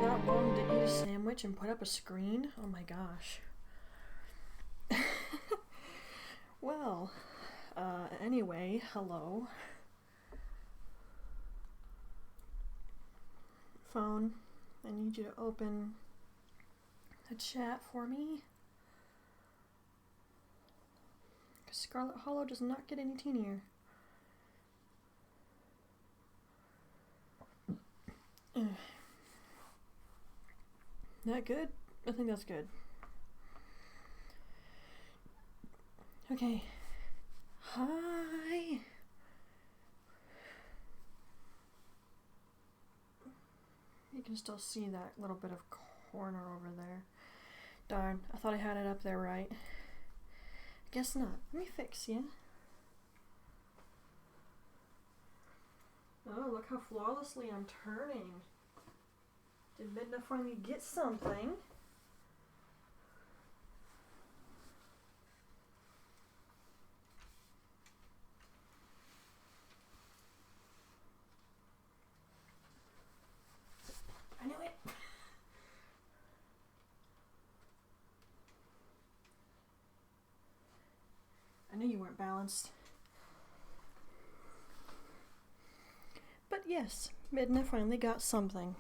That long to eat a sandwich and put up a screen? Oh my gosh. Well, anyway, hello. Phone, I need you to open the chat for me. Scarlet Hollow does not get any teenier. That good? I think that's good. Okay. Hi. You can still see that little bit of corner over there. Darn, I thought I had it up there right. Guess not. Let me fix you. Oh, look how flawlessly I'm turning. Did Midna finally get something? knew you weren't balanced. But yes, Midna finally got something.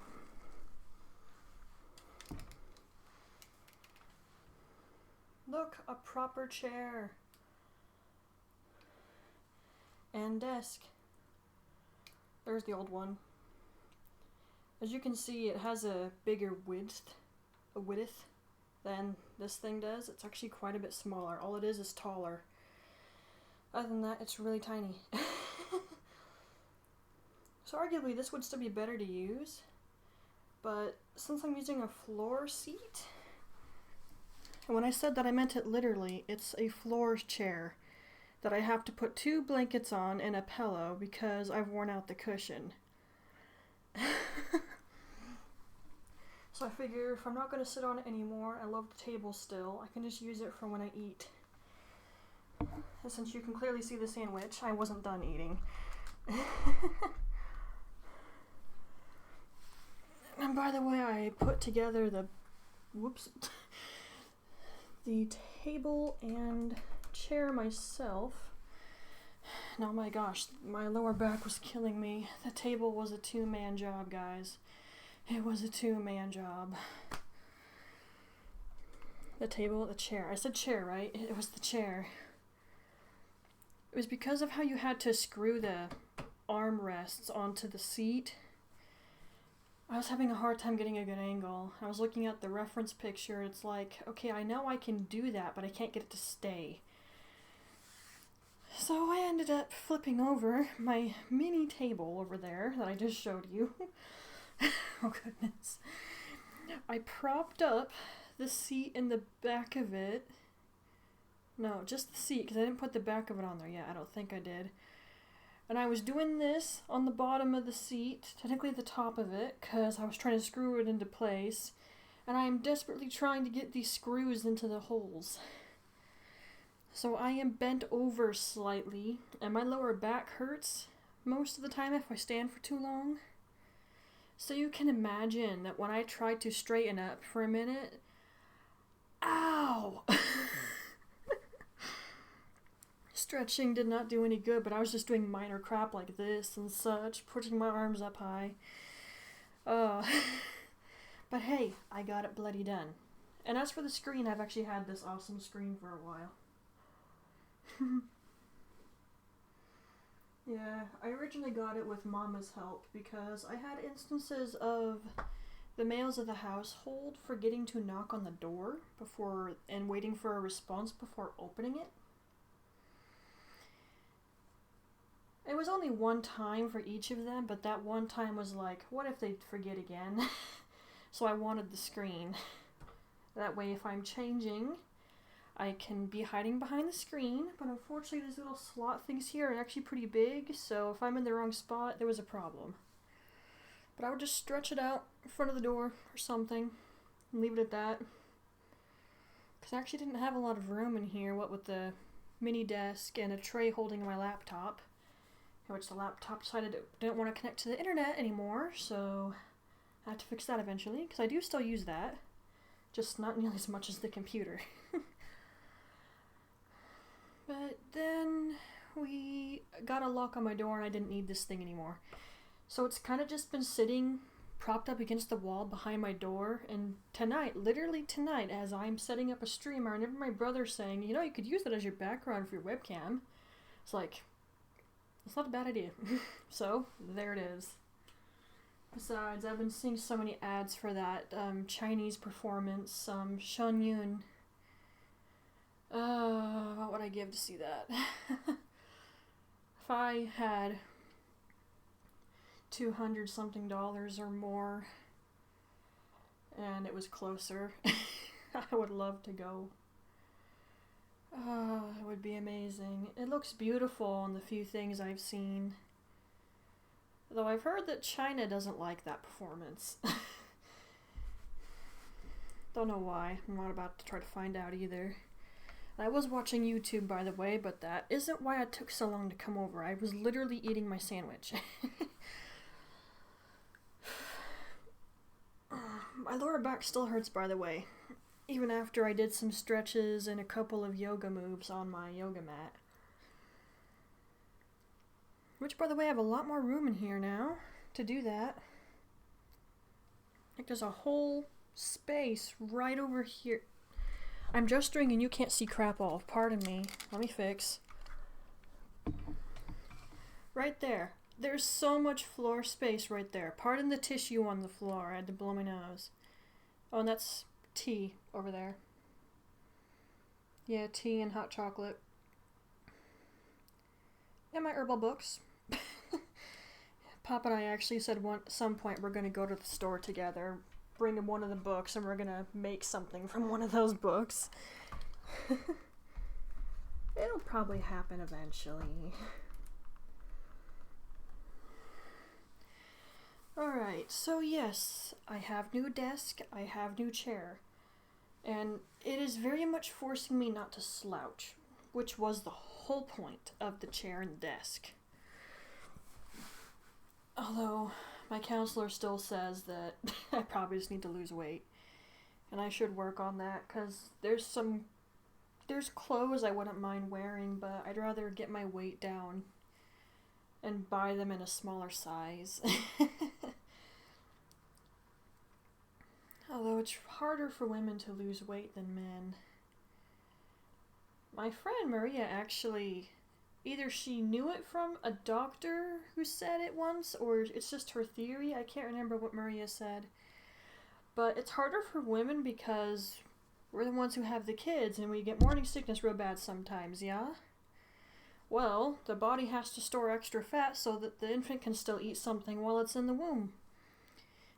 Look, a proper chair. And desk. There's the old one. As you can see, it has a bigger width than this thing does. It's actually quite a bit smaller. All it is taller. Other than that, it's really tiny. So arguably this would still be better to use, but since I'm using a floor seat, and when I said that I meant it literally, it's a floor chair that I have to put 2 blankets on and a pillow because I've worn out the cushion. So I figure if I'm not going to sit on it anymore, I love the table still, I can just use it for when I eat. And since you can clearly see the sandwich, I wasn't done eating. And by the way, I put together the table and chair myself. Now, my gosh, my lower back was killing me. The table was a 2-man job, guys. It was a 2-man job. The table, the chair. I said chair, right? It was the chair. It was because of how you had to screw the armrests onto the seat. I was having a hard time getting a good angle. I was looking at the reference picture. It's like, okay, I know I can do that, but I can't get it to stay. So I ended up flipping over my mini table over there that I just showed you. Oh goodness. I propped up the seat in the back of it. No, just the seat, because I didn't put the back of it on there yet. I don't think I did. And I was doing this on the bottom of the seat, technically the top of it, because I was trying to screw it into place. And I am desperately trying to get these screws into the holes. So I am bent over slightly, and my lower back hurts most of the time if I stand for too long. So you can imagine that when I tried to straighten up for a minute, ow! Stretching did not do any good, but I was just doing minor crap like this and such, putting my arms up high. But hey, I got it bloody done. And as for the screen, I've actually had this awesome screen for a while. Yeah, I originally got it with Mama's help because I had instances of the males of the household forgetting to knock on the door and waiting for a response before opening it. It was only one time for each of them, but that one time was like, what if they forget again? So I wanted the screen. That way if I'm changing, I can be hiding behind the screen, but unfortunately these little slot things here are actually pretty big, so if I'm in the wrong spot, there was a problem. But I would just stretch it out in front of the door or something, and leave it at that. Because I actually didn't have a lot of room in here, what with the mini desk and a tray holding my laptop. Which the laptop decided it didn't want to connect to the internet anymore, so I had to fix that eventually, because I do still use that, just not nearly as much as the computer. But then we got a lock on my door and I didn't need this thing anymore. So it's kind of just been sitting propped up against the wall behind my door, and tonight, literally tonight, as I'm setting up a stream, I remember my brother saying, you know, you could use that as your background for your webcam. It's like, it's not a bad idea. So, there it is. Besides, I've been seeing so many ads for that Chinese performance, Shen Yun. What would I give to see that? If I had $200 something or more, and it was closer, I would love to go. It would be amazing. It looks beautiful on the few things I've seen. Though I've heard that China doesn't like that performance. Don't know why. I'm not about to try to find out either. I was watching YouTube, by the way, but that isn't why it took so long to come over. I was literally eating my sandwich. My lower back still hurts, by the way. Even after I did some stretches and a couple of yoga moves on my yoga mat. Which, by the way, I have a lot more room in here now to do that. Like, there's a whole space right over here. I'm gesturing and you can't see crap all. Pardon me. Let me fix. Right there. There's so much floor space right there. Pardon the tissue on the floor. I had to blow my nose. Oh, and that's tea over there. Yeah, tea and hot chocolate. And my herbal books. Pop and I actually said at some point we're going to go to the store together, bring him one of the books, and we're going to make something from one of those books. It'll probably happen eventually. Alright, so yes, I have new desk, I have new chair. And it is very much forcing me not to slouch, which was the whole point of the chair and desk. Although, my counselor still says that I probably just need to lose weight. And I should work on that, because there's clothes I wouldn't mind wearing, but I'd rather get my weight down and buy them in a smaller size. Although it's harder for women to lose weight than men. My friend Maria actually, either she knew it from a doctor who said it once, or it's just her theory. I can't remember what Maria said. But it's harder for women because we're the ones who have the kids and we get morning sickness real bad sometimes, yeah? Well, the body has to store extra fat so that the infant can still eat something while it's in the womb.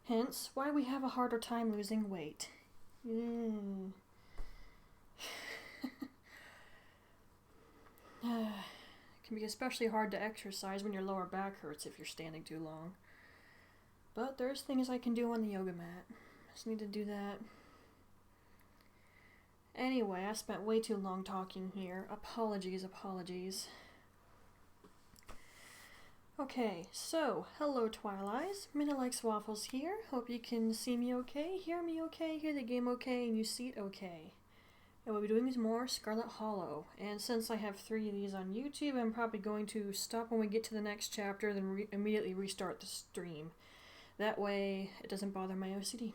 Hence, why we have a harder time losing weight. It can be especially hard to exercise when your lower back hurts if you're standing too long. But there's things I can do on the yoga mat. Just need to do that. Anyway, I spent way too long talking here. Apologies. Okay, so, hello Twilights. Minna Likes Waffles here. Hope you can see me okay, hear me okay, hear the game okay, and you see it okay. And what we'll be doing is more Scarlet Hollow. And since I have 3 of these on YouTube, I'm probably going to stop when we get to the next chapter, then immediately restart the stream. That way, it doesn't bother my OCD.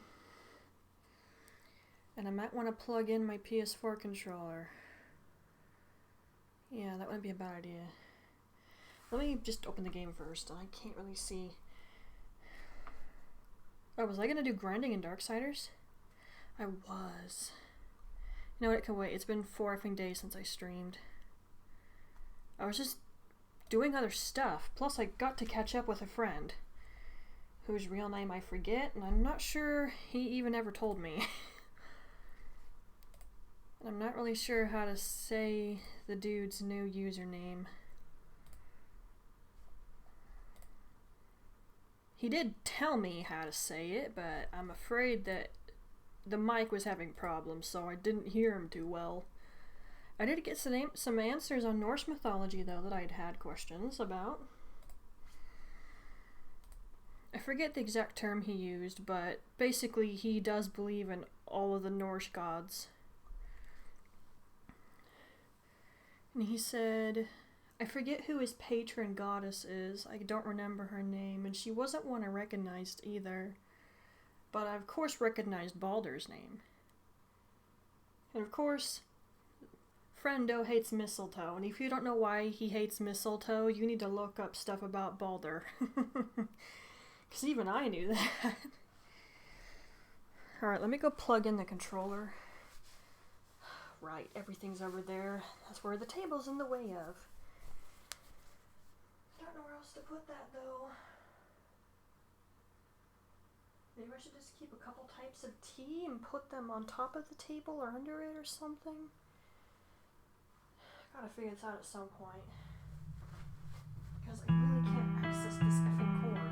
And I might want to plug in my PS4 controller. Yeah, that wouldn't be a bad idea. Let me just open the game first. I can't really see. Oh, was I gonna do grinding in Darksiders? I was. You know what, it can wait. It's been 4 effing days since I streamed. I was just doing other stuff. Plus, I got to catch up with a friend whose real name I forget, and I'm not sure he even ever told me. I'm not really sure how to say the dude's new username. He did tell me how to say it, but I'm afraid that the mic was having problems, so I didn't hear him too well. I did get some answers on Norse mythology, though, that I'd had questions about. I forget the exact term he used, but basically he does believe in all of the Norse gods. And he said, I forget who his patron goddess is. I don't remember her name, and she wasn't one I recognized either. But I, of course, recognized Baldur's name. And, of course, Friendo hates mistletoe. And if you don't know why he hates mistletoe, you need to look up stuff about Baldur. Because even I knew that. Alright, let me go plug in the controller. Right, everything's over there. That's where the table's in the way of. I don't know where else to put that, though. Maybe I should just keep a couple types of tea and put them on top of the table or under it or something. Gotta figure this out at some point. Because I really can't access this effing cord.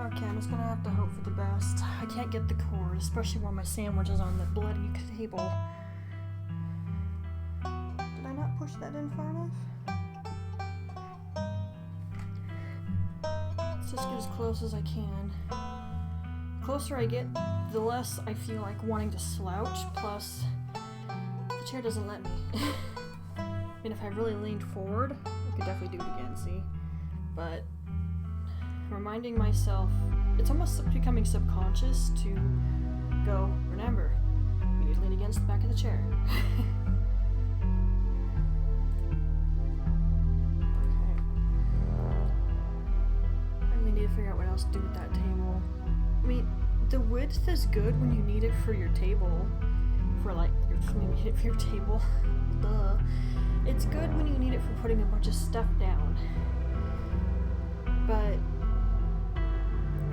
Okay, I'm just gonna have to hope for the best. I can't get the cord, especially when my sandwich is on the bloody table. Did I not push that in far enough? Just get as close as I can. The closer I get, the less I feel like wanting to slouch, plus the chair doesn't let me. And if I really leaned forward, I could definitely do it again, see? But reminding myself, it's almost becoming subconscious to go, remember, you need to lean against the back of the chair. Okay. I really need to figure out what else to do with that table. I mean, the width is good when you need it for your table. For like, when you need it for your table. Duh. It's good when you need it for putting a bunch of stuff down. But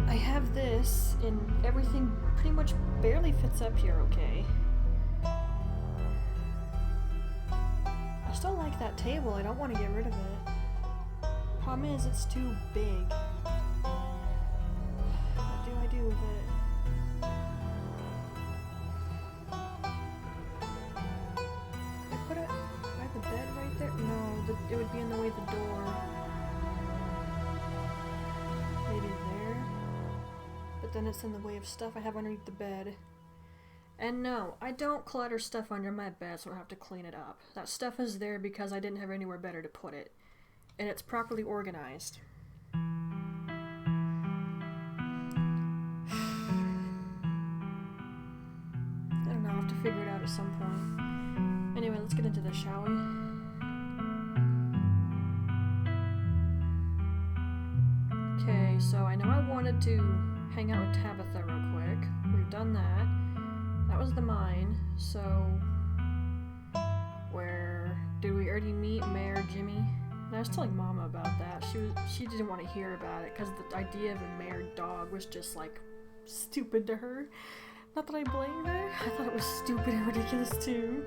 I have this, and everything pretty much barely fits up here okay. I still like that table, I don't want to get rid of it. Problem is, it's too big. What do I do with it? Could I put it by the bed right there? No, it would be in the way of the door. Maybe there? But then it's in the way of stuff I have underneath the bed. And no, I don't clutter stuff under my bed so I don't have to clean it up. That stuff is there because I didn't have anywhere better to put it. And it's properly organized. I don't know, I'll have to figure it out at some point. Anyway, let's get into this, shall we? Okay, so I know I wanted to hang out with Tabitha real quick. We've done that. That was the mine. So, where did we already meet Mayor Jimmy? And I was telling Mama about that. She didn't want to hear about it because the idea of a mayor dog was just like stupid to her. Not that I blame her. I thought it was stupid and ridiculous too.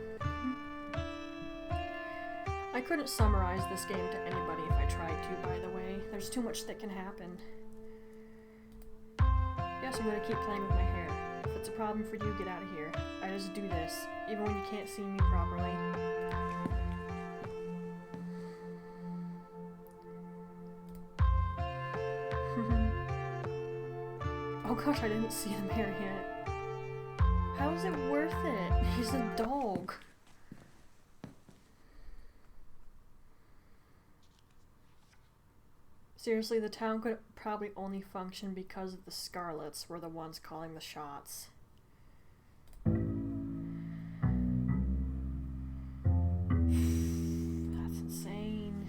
I couldn't summarize this game to anybody if I tried to, by the way. There's too much that can happen. Yes, I'm gonna keep playing with my hair. If it's a problem for you, get out of here. I just do this, even when you can't see me properly. Oh gosh, I didn't see the mayor yet. How is it worth it? He's a dog. Seriously, the town could probably only function because of the Scarlets were the ones calling the shots. That's insane.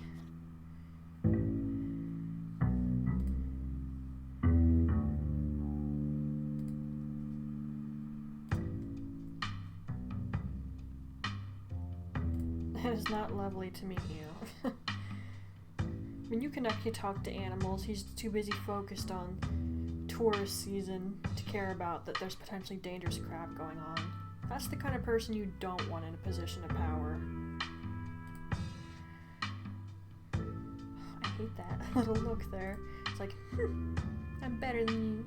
It is not lovely to meet you. When you can actually talk to animals, he's too busy focused on tourist season to care about that there's potentially dangerous crap going on. That's the kind of person you don't want in a position of power. I hate that little look there. It's like, I'm better than you.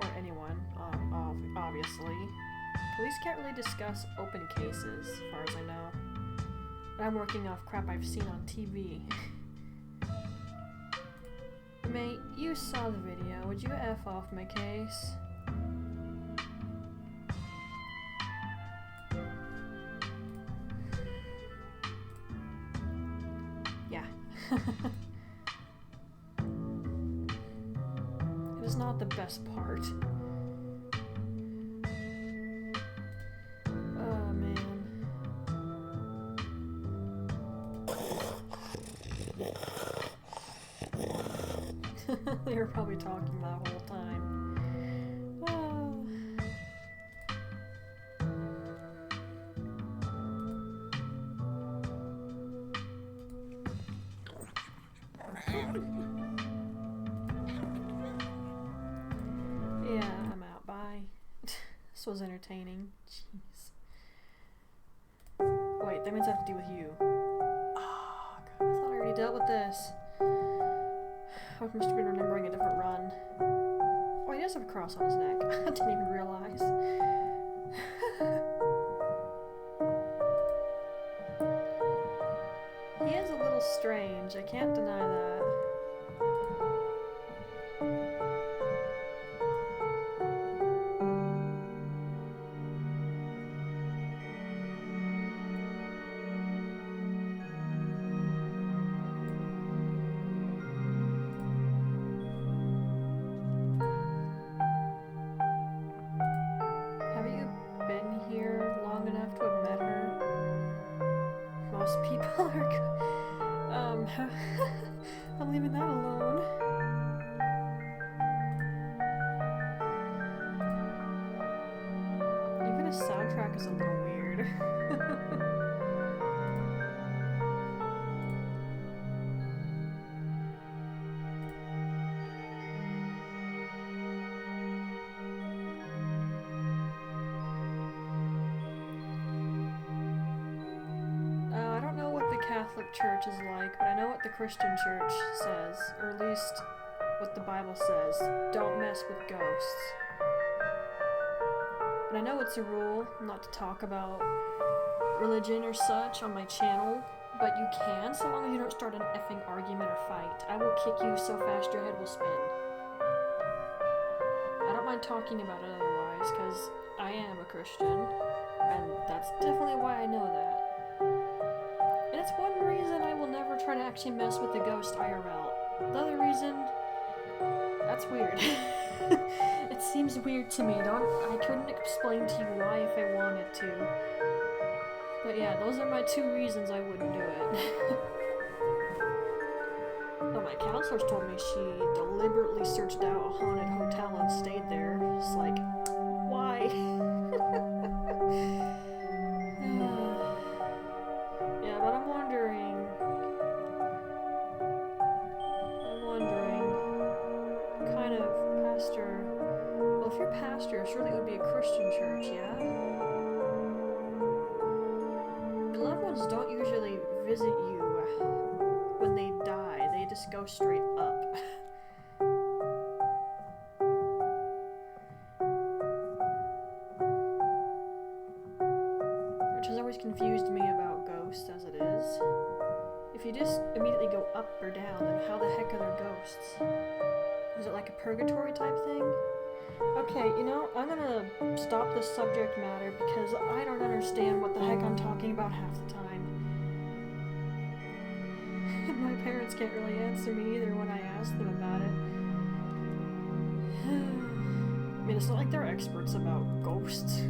Or anyone, obviously. Police can't really discuss open cases, as far as I know. But I'm working off crap I've seen on TV. Mate, you saw the video. Would you F off my case? Yeah. It is not the best part. Oh, man. They were probably talking the whole time. Oh. Yeah, I'm out. Bye. This was entertaining. Jeez. Wait, that means I have to deal with you. Oh, God, I thought I dealt with this. I must have been remembering a different run. Oh, he does have a cross on his neck. I didn't even realize. He is a little strange, I can't deny that. Have you been here long enough to have met her? Most people are I'm leaving that alone. Even his soundtrack is a little weird. I don't know what the Catholic Church is like, but I know what the Christian Church says, or at least what the Bible says. Don't mess with ghosts. And I know it's a rule not to talk about religion or such on my channel, but you can, so long as you don't start an effing argument or fight. I will kick you so fast your head will spin. I don't mind talking about it otherwise, because I am a Christian, and that's definitely why I know that. And it's one reason I will never try to actually mess with the ghost IRL. The other reason, that's weird. It seems weird to me. I couldn't explain to you why if I wanted to. But yeah, those are my two reasons I wouldn't do it. Well, my counselors told me she deliberately searched out a haunted hotel and stayed there. It's like, why? Yeah, but I'm wondering, kind of pastor, well, if you're pastor, surely it would be a Christian church, yeah? Your loved ones don't usually visit you when they die, they just go straight up. Which has always confused me about ghosts as it is. If you just immediately go up or down, then how the heck are there ghosts? Is it like a purgatory type thing? Okay, you know, I'm gonna stop this subject matter because I don't understand what the heck I'm talking about half the time. My parents can't really answer me either when I ask them about it. I mean, it's not like they're experts about ghosts.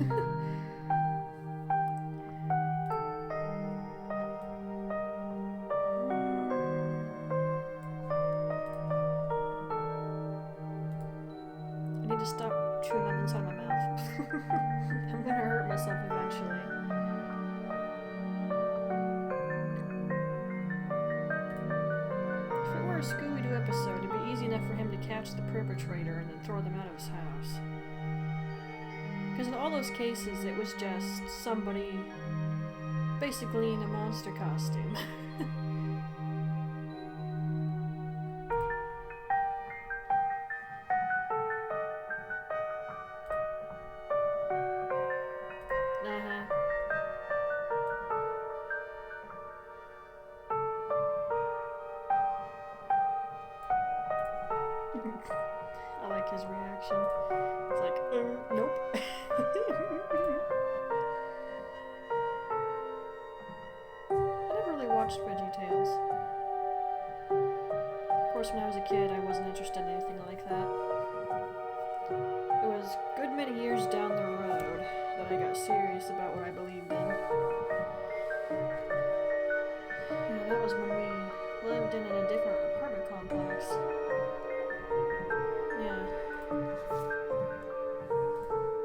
I need to stop chewing on the inside of my mouth. I'm gonna hurt myself eventually. If it were a Scooby-Doo episode, it'd be easy enough for him to catch the perpetrator and then throw them out of his house. Because in all those cases, it was just somebody basically in a monster costume. I like his reaction. It's like, nope. I never really watched VeggieTales. Of course, when I was a kid, I wasn't interested in anything like that. It was a good many years down the road that I got serious about what I believed in. Yeah, that was when we lived in a different apartment complex. Yeah.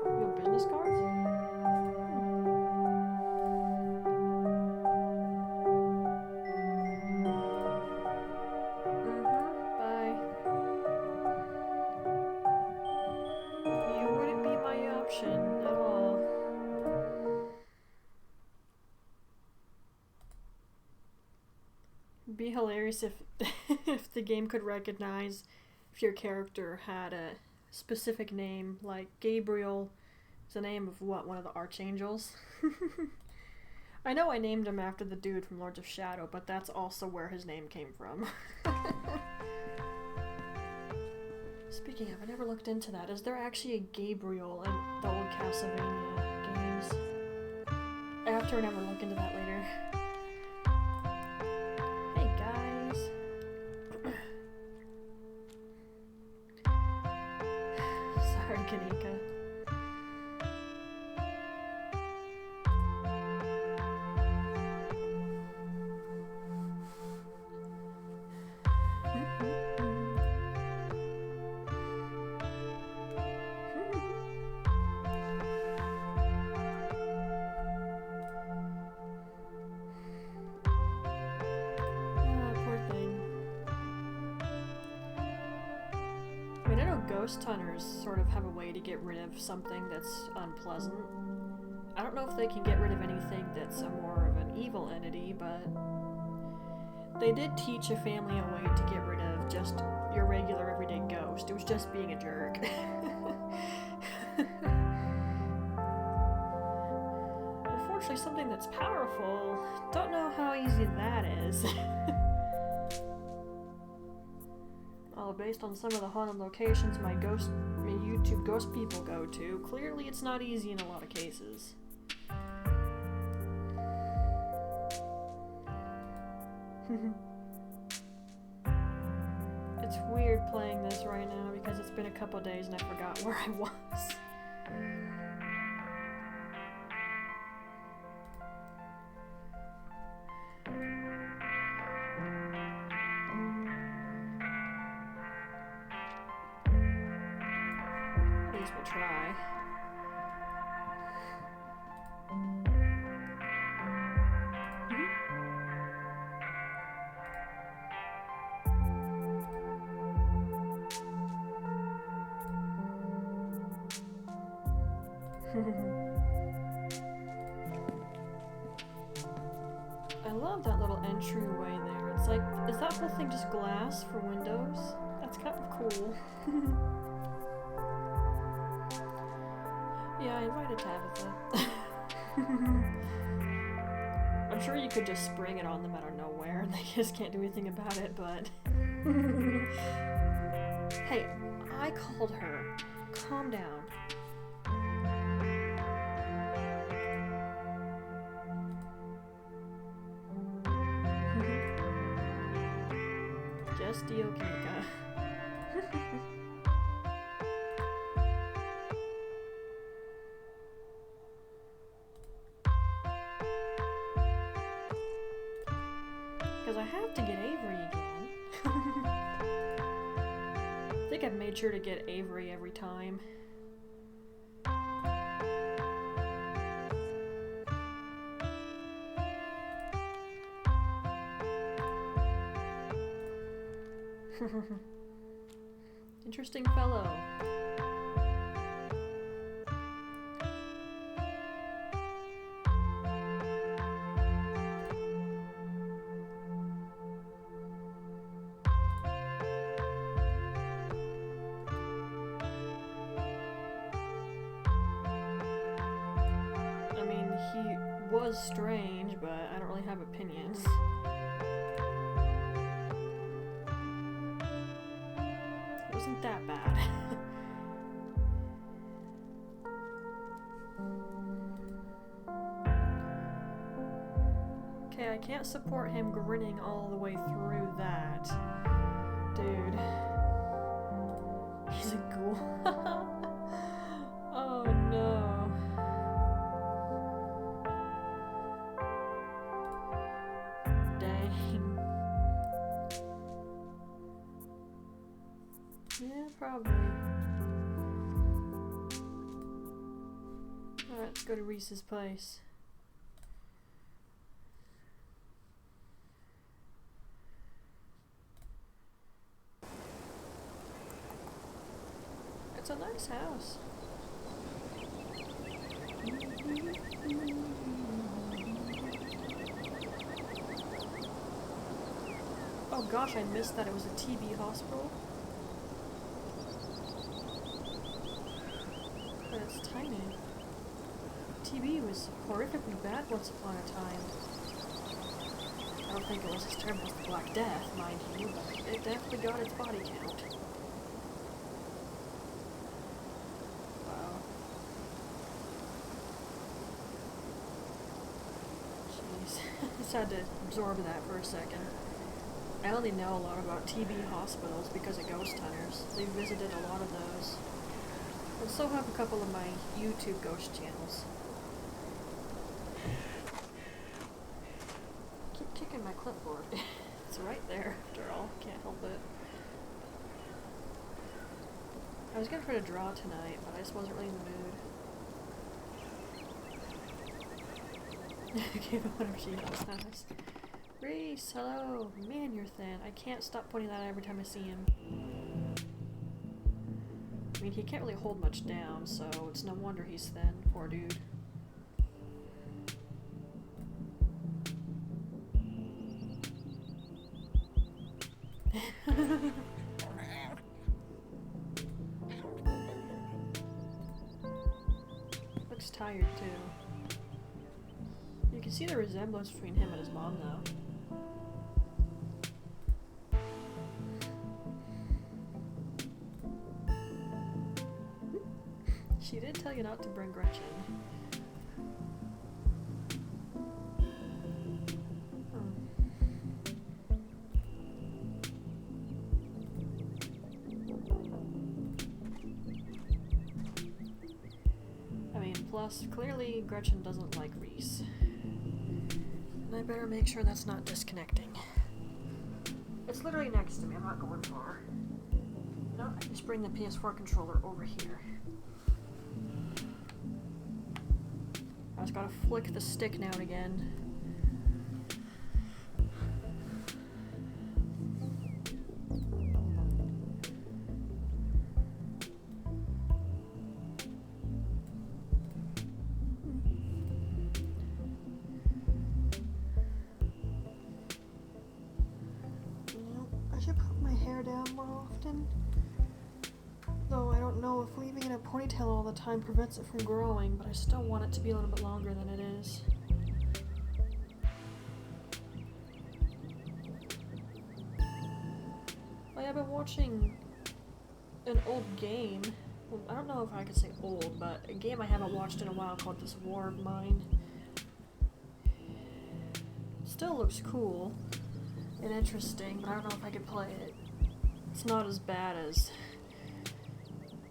You have business cards? Bye. You wouldn't be my option at all. be hilarious if if the game could recognize if your character had a specific name, like Gabriel is the name of what, one of the archangels? I know I named him after the dude from Lords of Shadow, but that's also where his name came from. Speaking of, I never looked into that. Is there actually a Gabriel in the old Castlevania games? I have to never look into that later. Hey guys. Sorry, Kanika. Ghost hunters sort of have a way to get rid of something that's unpleasant. I don't know if they can get rid of anything that's a more of an evil entity, but they did teach a family a way to get rid of just your regular everyday ghost. It was just being a jerk. Unfortunately, something that's powerful, don't know how easy that is. Based on some of the haunted locations my YouTube ghost people go to, clearly it's not easy in a lot of cases. It's weird playing this right now because it's been a couple days and I forgot where I was. We'll try. I love that little entryway there. It's like, is that whole thing just glass for windows? That's kind of cool. Yeah, I invited Tabitha. I'm sure you could just spring it on them out of nowhere and they just can't do anything about it, but... Hey, I called her. Calm down. Just Diokika. Because I have to get Avery again. I think I've made sure to get Avery every time. Interesting fellow. He was strange, but I don't really have opinions. It wasn't that bad. Okay, I can't support him grinning all the way through that. Dude. He's a ghoul. Oh no. Yeah, probably. Alright, let's go to Reese's place. It's a nice house. Oh gosh, I missed that it was a TB hospital. But it's tiny. TB was horrifically bad once upon a time. I don't think it was as terrible as the Black Death, mind you, but it definitely got its body count. Wow. Jeez. Just had to absorb that for a second. I only know a lot about TB hospitals because of Ghost Hunters. They visited a lot of those. And so have a couple of my YouTube ghost channels. Keep kicking my clipboard. It's right there, after all. Can't help it. I was gonna try to draw tonight, but I just wasn't really in the mood. Okay, but whatever she does, nice. Reese, hello! Man, you're thin. I can't stop pointing that out every time I see him. I mean, he can't really hold much down, so it's no wonder he's thin. Poor dude. Looks tired, too. You can see the resemblance between him and his mom, though. She did tell you not to bring Gretchen. I mean, plus, clearly Gretchen doesn't like Reese. And I better make sure that's not disconnecting. It's literally next to me, I'm not going far. No, I just bring the PS4 controller over here. I just gotta flick the stick now and again. I should put my hair down more often. Though I don't know if leaving it in a ponytail all the time prevents it from growing, but I still want it to be a little bit longer than it is. I've been watching an old game. Well, I don't know if I could say old, but a game I haven't watched in a while called This War of Mine. Still looks cool and interesting, but I don't know if I could play it. It's not as bad as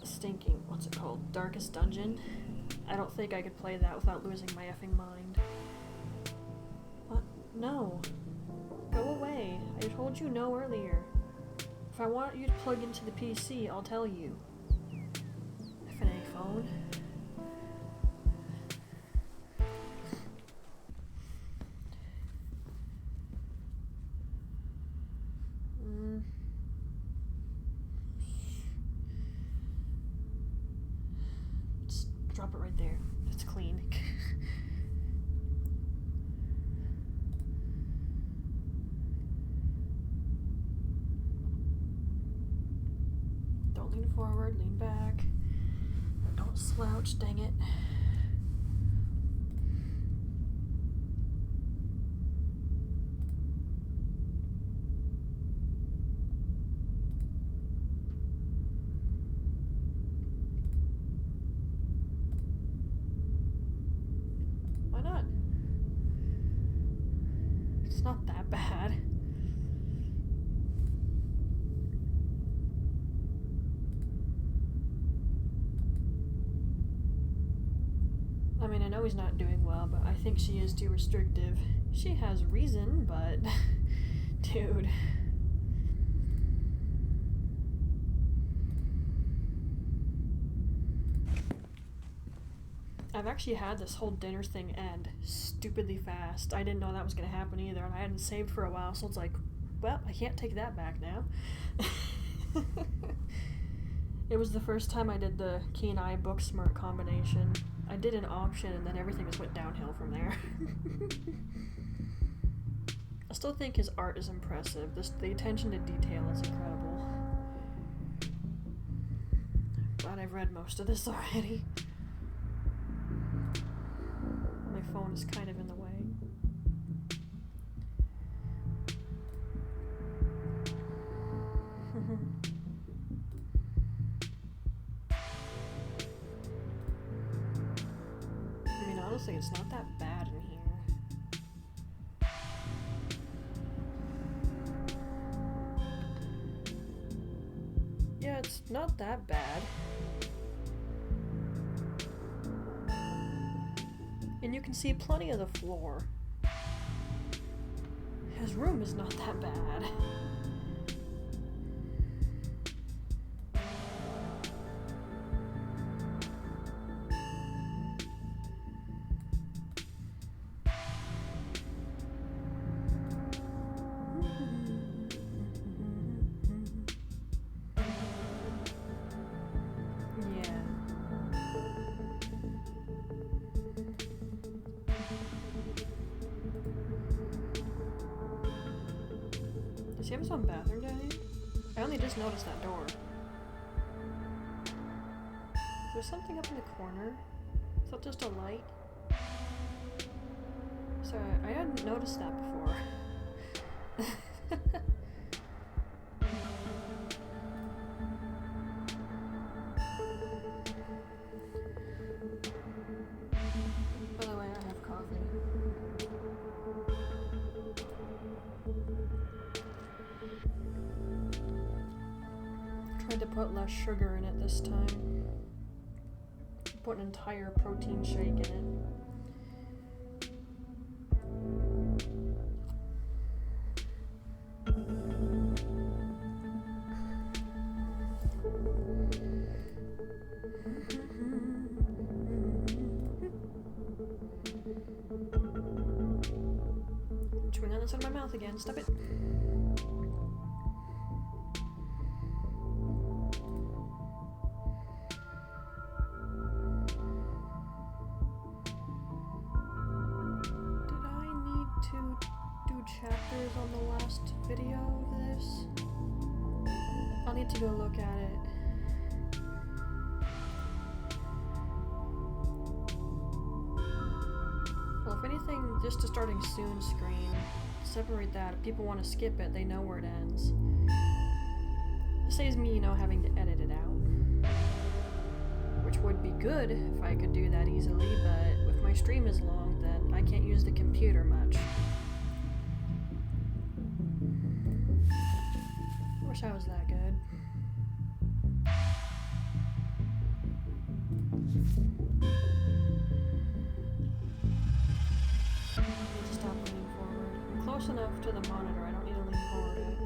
stinking, what's it called? Darkest Dungeon? I don't think I could play that without losing my effing mind. What? No. Go away. I told you no earlier. If I want you to plug into the PC, I'll tell you. Effing A phone. Drop it right there. It's clean. Don't lean forward, lean back. Don't slouch, dang it. It's not that bad. I mean, I know he's not doing well, but I think she is too restrictive. She has reason, but... dude. I've actually had this whole dinner thing end stupidly fast. I didn't know that was going to happen either, and I hadn't saved for a while, so it's like, well, I can't take that back now. It was the first time I did the Key and I book smart combination. I did an option, and then everything just went downhill from there. I still think his art is impressive. The attention to detail is incredible. Glad I've read most of this already. My phone is kind of in the way. I mean, honestly, it's not that bad in here. Yeah, it's not that bad. And you can see plenty of the floor. His room is not that bad. Does he have his own bathroom down here? I only just noticed that door. Is there something up in the corner? Is that just a light? Sorry, I hadn't noticed that before. By the way, I have coffee. Tried to put less sugar in it this time. Put an entire protein shake in it. Chewing on this out of my mouth again. Stop it. Chapters on the last video of this. I'll need to go look at it. Well, if anything, just a starting soon screen. Separate that. If people want to skip it, they know where it ends. It saves me, having to edit it out. Which would be good if I could do that easily, but if my stream is long, then I can't use the computer much. Wish I was that good. I need to stop leaning forward. I'm close enough to the monitor, I don't need to lean forward.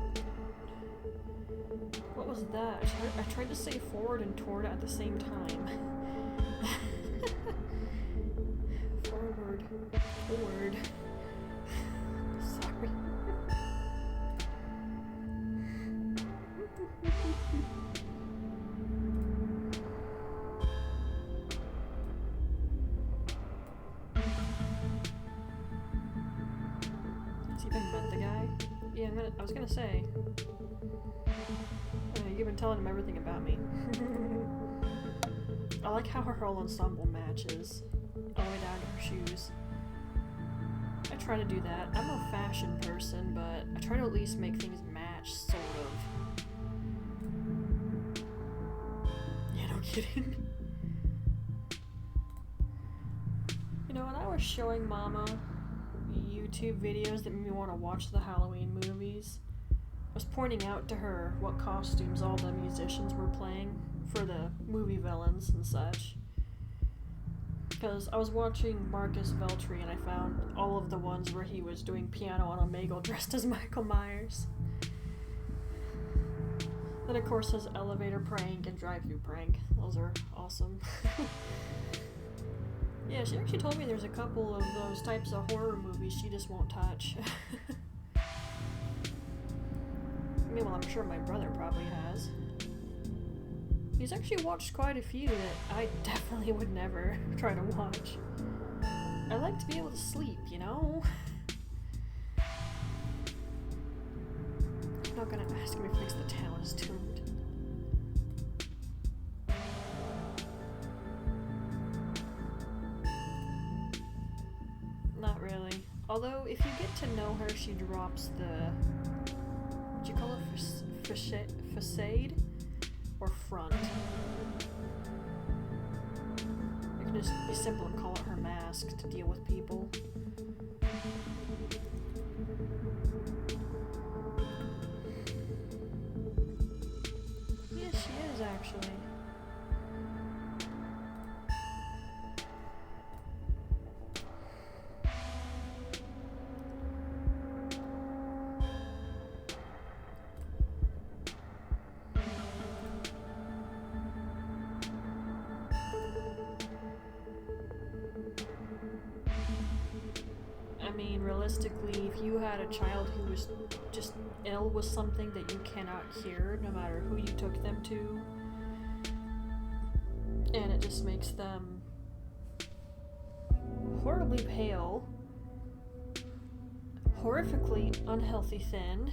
What was that? I tried to say forward and toward at the same time. Forward. Forward. Sorry. Has he even met the guy? Yeah, I was gonna say. You've been telling him everything about me. I like how her whole ensemble matches, all the way down to her shoes. I try to do that. I'm a fashion person, but I try to at least make things match, sort of. Yeah, no kidding. When I was showing Mama YouTube videos that made me want to watch the Halloween movies, I was pointing out to her what costumes all the musicians were playing for the movie villains and such. Because I was watching Marcus Veltri and I found all of the ones where he was doing piano on Omegle dressed as Michael Myers. Then of course his elevator prank and drive-thru prank. Those are awesome. Yeah, she actually told me there's a couple of those types of horror movies she just won't touch. I mean, well, I'm sure my brother probably has. He's actually watched quite a few that I definitely would never try to watch. I like to be able to sleep, you're not gonna ask me if thinks the town is doomed. Not really. Although, if you get to know her, she drops the... What do you call it? Facade? Or front? You can just be simple and call it her mask to deal with people. Yes, she is, actually. I mean, realistically, if you had a child who was just ill with something that you cannot cure, no matter who you took them to, and it just makes them horribly pale, horrifically unhealthy thin,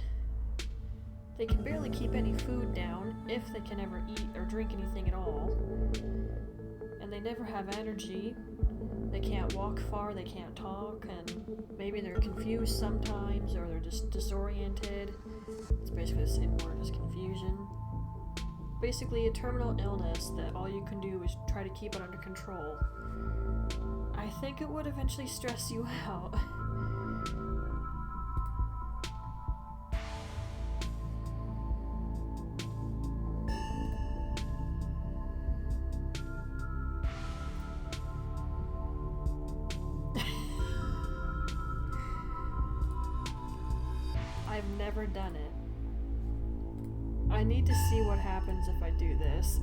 they can barely keep any food down, if they can ever eat or drink anything at all, and they never have energy. They can't walk far, they can't talk, and maybe they're confused sometimes, or they're just disoriented. It's basically the same word as confusion. Basically a terminal illness that all you can do is try to keep it under control. I think it would eventually stress you out. I've never done it. I need to see what happens if I do this.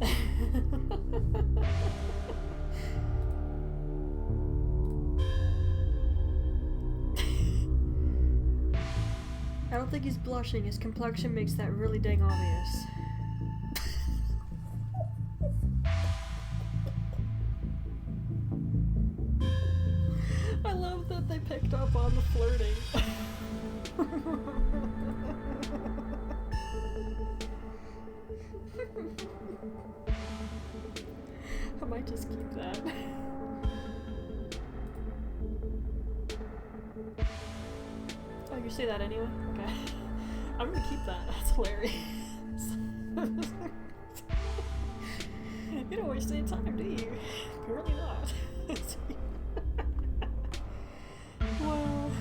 I don't think he's blushing. His complexion makes that really dang obvious. I love that they picked up on the flirting. I might just keep that. Oh, you say that anyway? Okay. I'm gonna keep that. That's hilarious. You don't waste any time, do you? Apparently not. Well...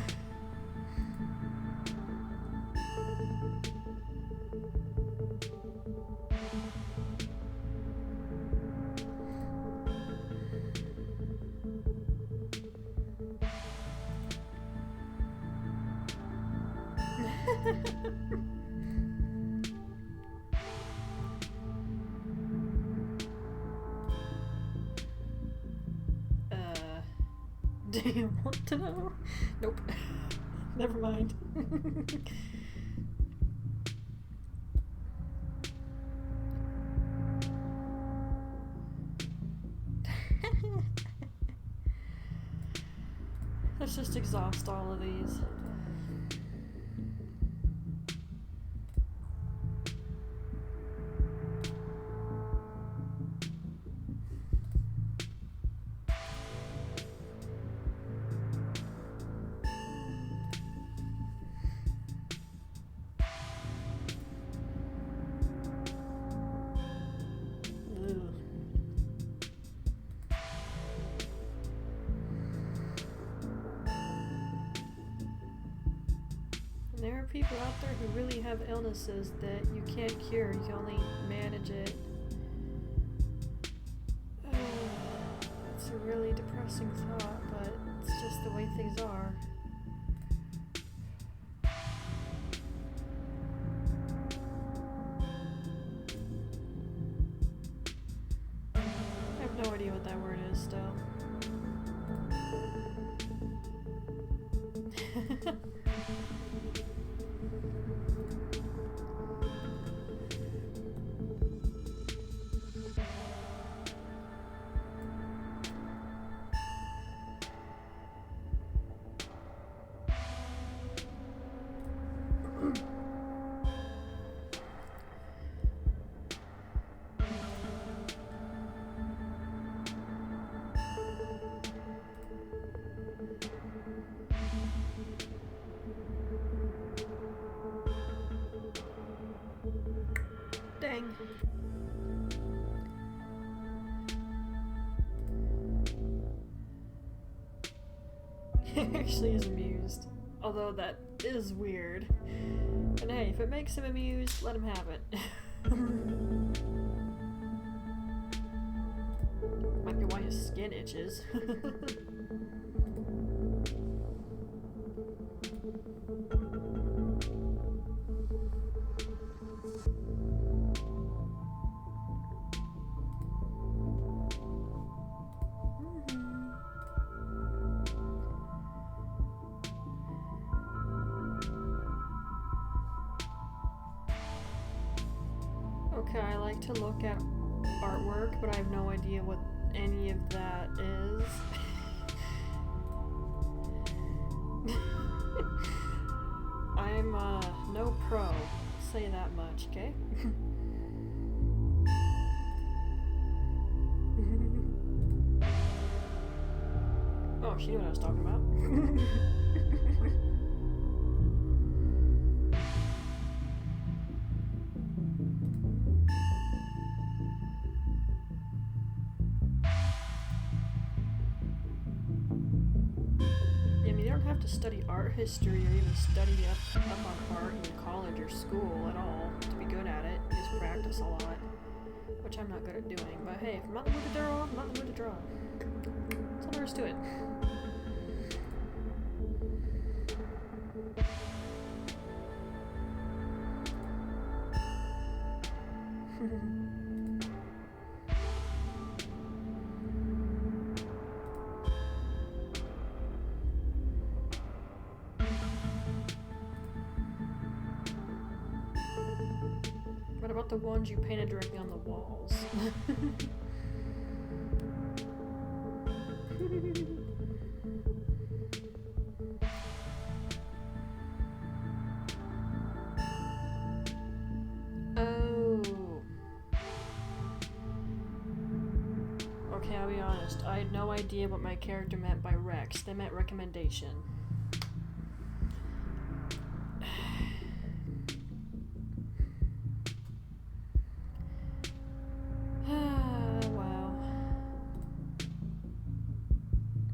Do you want to know? Nope. Never mind. Let's just exhaust all of these. There are people out there who really have illnesses that you can't cure, you can only manage it. It's a really depressing thought, but it's just the way things are. I have no idea what that word is still. actually is amused. Although that is weird. And hey, if it makes him amused, let him have it. Might be why his skin itches. Okay, I like to look at artwork, but I have no idea what any of that is. I'm no pro, say that much, okay? Oh, she knew what I was talking about. To study art history or even study up on art in college or school at all to be good at it. Just practice a lot, which I'm not good at doing. But hey, if I'm not in the mood to draw, I'm not in the mood to draw. That's all there is to it. What about the ones you painted directly on the walls? Oh. Okay, I'll be honest. I had no idea what my character meant by Rex. They meant recommendation.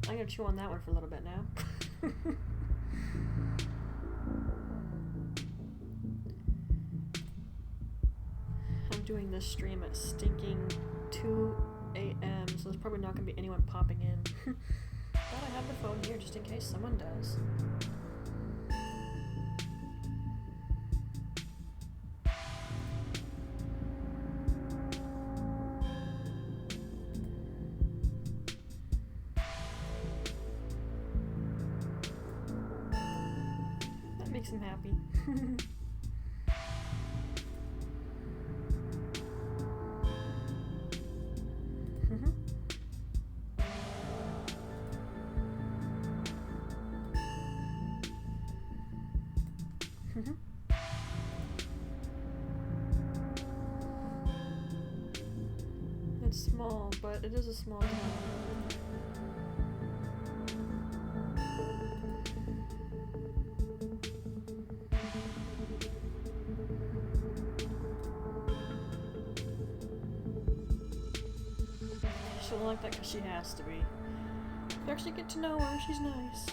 I'm gonna chew on that one for a little bit now. I'm doing this stream at stinking 2 a.m. so there's probably not gonna be anyone popping in. But I have the phone here just in case someone does. Makes him happy. It's small, but it is a small town. She'll like that because she has to be. You actually get to know her, she's nice.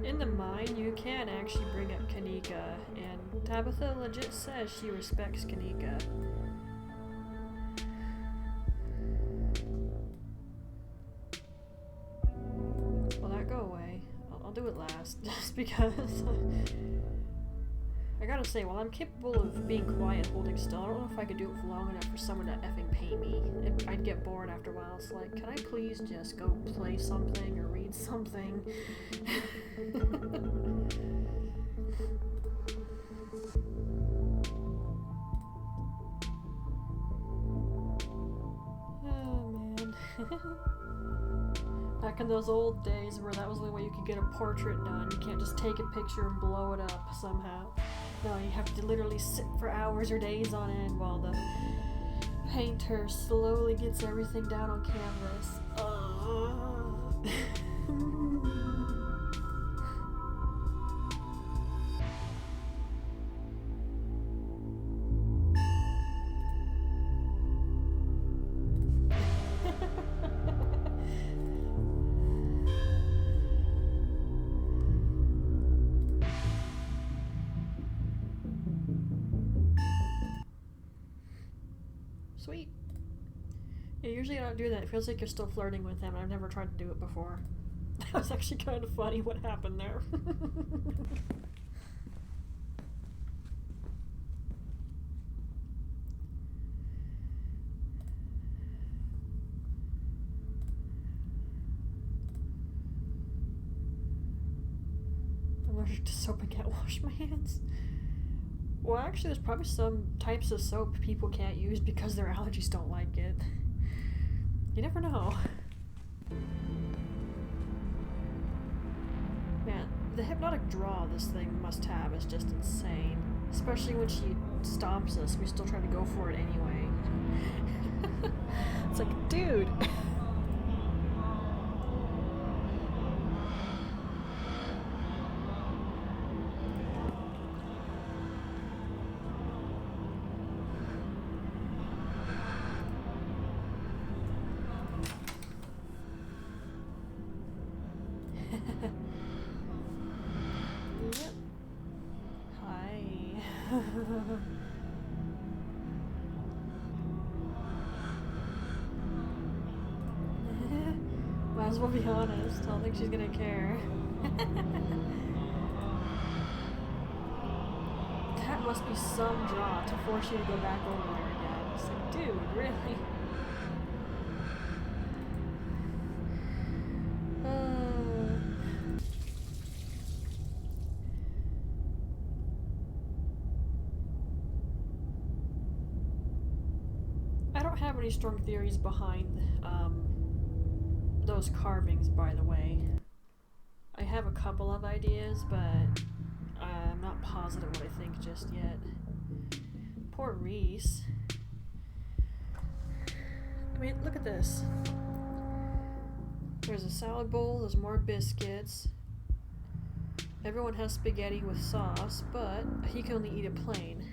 In the mine, you can actually bring up Kanika, and Tabitha legit says she respects Kanika. Will that go away? I'll do it last, just because. I gotta say, while I'm capable of being quiet and holding still, I don't know if I could do it for long enough for someone to effing pay me. I'd get bored after a while. It's like, can I please just go play something or read something? Oh, man. Back in those old days where that was the only way you could get a portrait done. You can't just take a picture and blow it up somehow. No, you have to literally sit for hours or days on end while the painter slowly gets everything down on canvas. Ugh. Sweet. Yeah, usually I don't do that. It feels like you're still flirting with him, and I've never tried to do it before. That was actually kind of funny what happened there. I'm allergic to soap and can't wash my hands. Well, actually, there's probably some types of soap people can't use because their allergies don't like it. You never know. Man, the hypnotic draw this thing must have is just insane. Especially when she stops us, we still try to go for it anyway. It's like, dude! Yep. Hi. Might as well be honest. I don't think she's gonna care. That must be some draw to force you to go back over there again. It's like, dude, really? I don't have any strong theories behind those carvings, by the way. I have a couple of ideas, but I'm not positive what I think just yet. Poor Reese. I mean, look at this. There's a salad bowl, there's more biscuits. Everyone has spaghetti with sauce, but he can only eat it plain.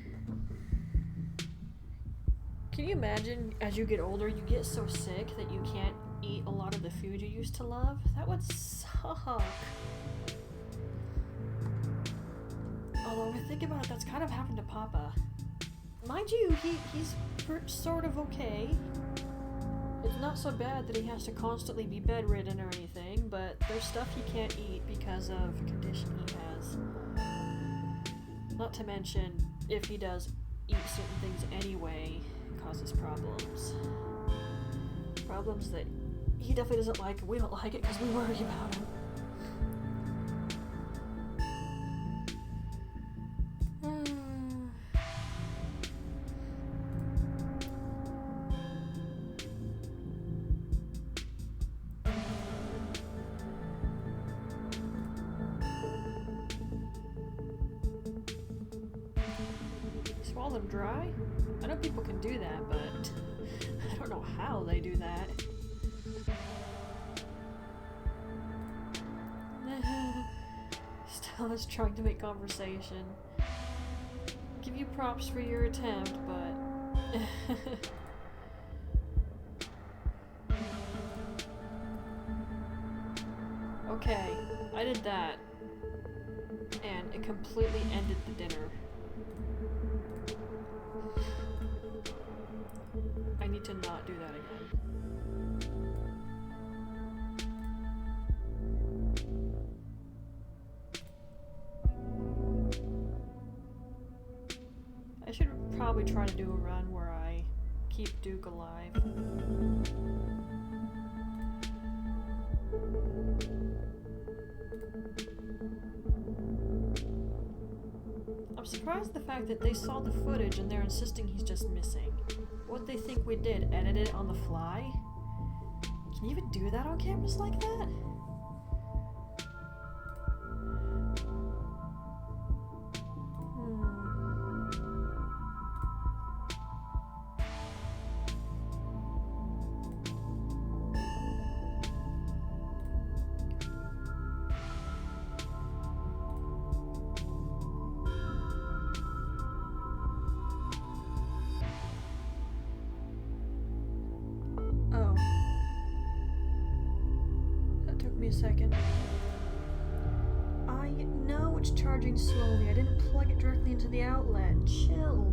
Can you imagine, as you get older, you get so sick that you can't eat a lot of the food you used to love? That would suck. Although, if I think about it, that's kind of happened to Papa. Mind you, he's sort of okay. It's not so bad that he has to constantly be bedridden or anything, but there's stuff he can't eat because of a condition he has. Not to mention, if he does eat certain things anyway, it causes problems. Problems that he definitely doesn't like, and we don't like it because we worry about him. Swallow them dry? I know people can do that, but I don't know how they do that. Stella's trying to make conversation. Give you props for your attempt, but... Okay, I did that. And it completely ended the dinner. I need to not do that again. I should probably try to do a run where I keep Duke alive. I'm surprised the fact that they saw the footage and they're insisting he's just missing. What they think we did, edit it on the fly? Can you even do that on cameras like that? Took me a second. I know it's charging slowly. I didn't plug it directly into the outlet. Chill.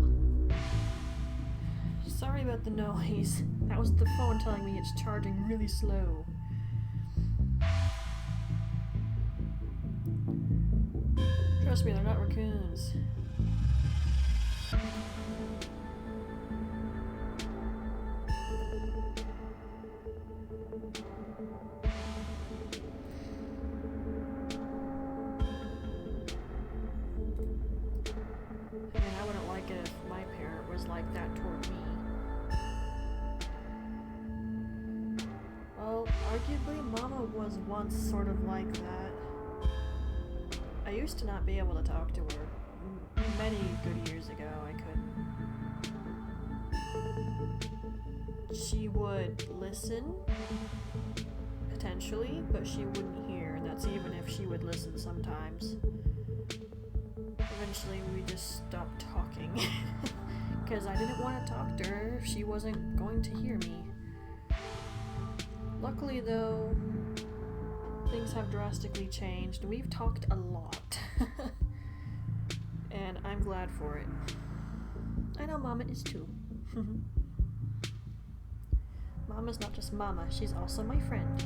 Sorry about the noise. That was the phone telling me it's charging really slow. Trust me, they're not raccoons. I wouldn't like it if my parent was like that toward me. Well, arguably, Mama was once sort of like that. I used to not be able to talk to her. Many good years ago, I couldn't. She would listen, potentially, but she wouldn't hear, and that's even if she would listen sometimes. Eventually, we just stopped talking, because I didn't want to talk to her if she wasn't going to hear me. Luckily, though, things have drastically changed, and we've talked a lot. And I'm glad for it. I know Mama is too. Mama's not just Mama, she's also my friend.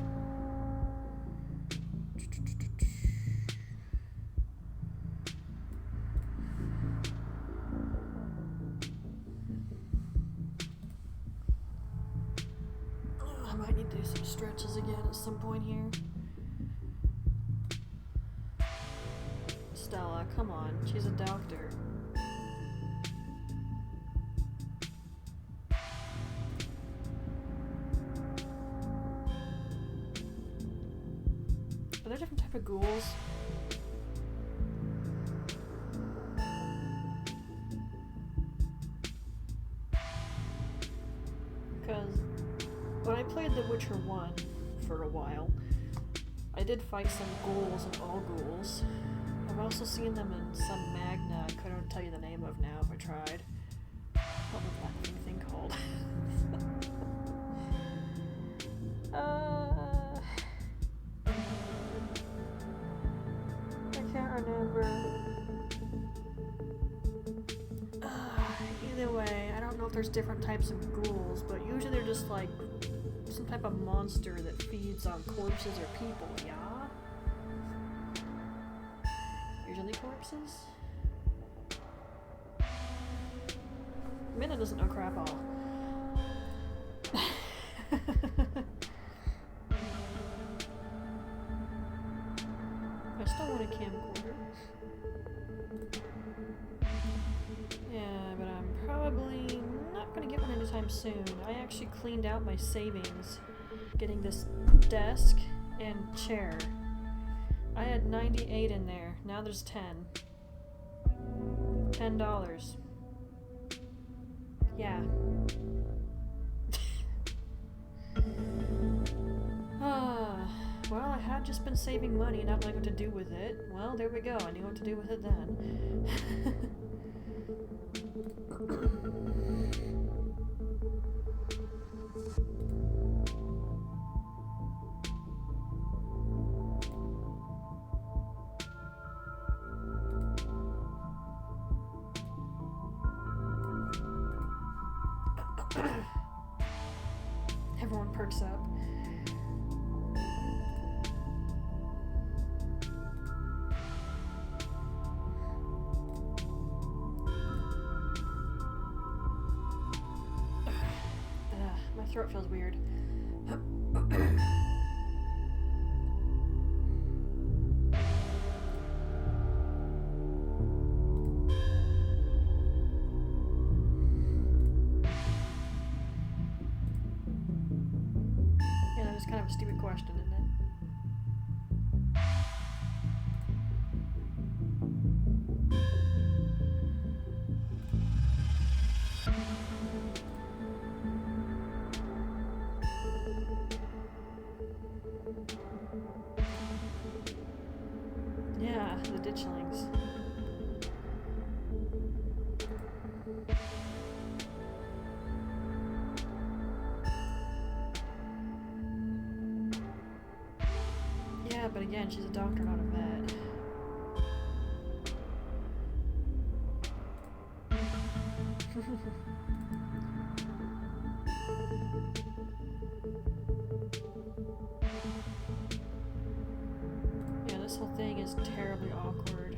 I might need to do some stretches again at some point here. Stella, come on, she's a doctor. Are there different type of ghouls? Because when I played The Witcher 1 for a while, I did fight some ghouls and all ghouls. I've also seen them in some magna I couldn't tell you the name of now if I tried. What was that thing called? I can't remember. Either way, I don't know if there's different types of ghouls, but usually they're just like some type of monster that feeds on corpses or people, yeah? Usually corpses? Minna doesn't know crap all. I still want a camcorder. Yeah, but I'm probably not gonna get one anytime soon. I actually cleaned out my savings getting this desk and chair. I had 98 in there. Now there's 10. $10. Yeah. Well, I had just been saving money and not knowing what to do with it. Well, there we go. I knew what to do with it then. Everyone perks up. My throat feels weird. Kind of a stupid question, isn't it? Yeah, the ditchlings. Yeah, but again, she's a doctor, not a vet. Yeah, this whole thing is terribly awkward.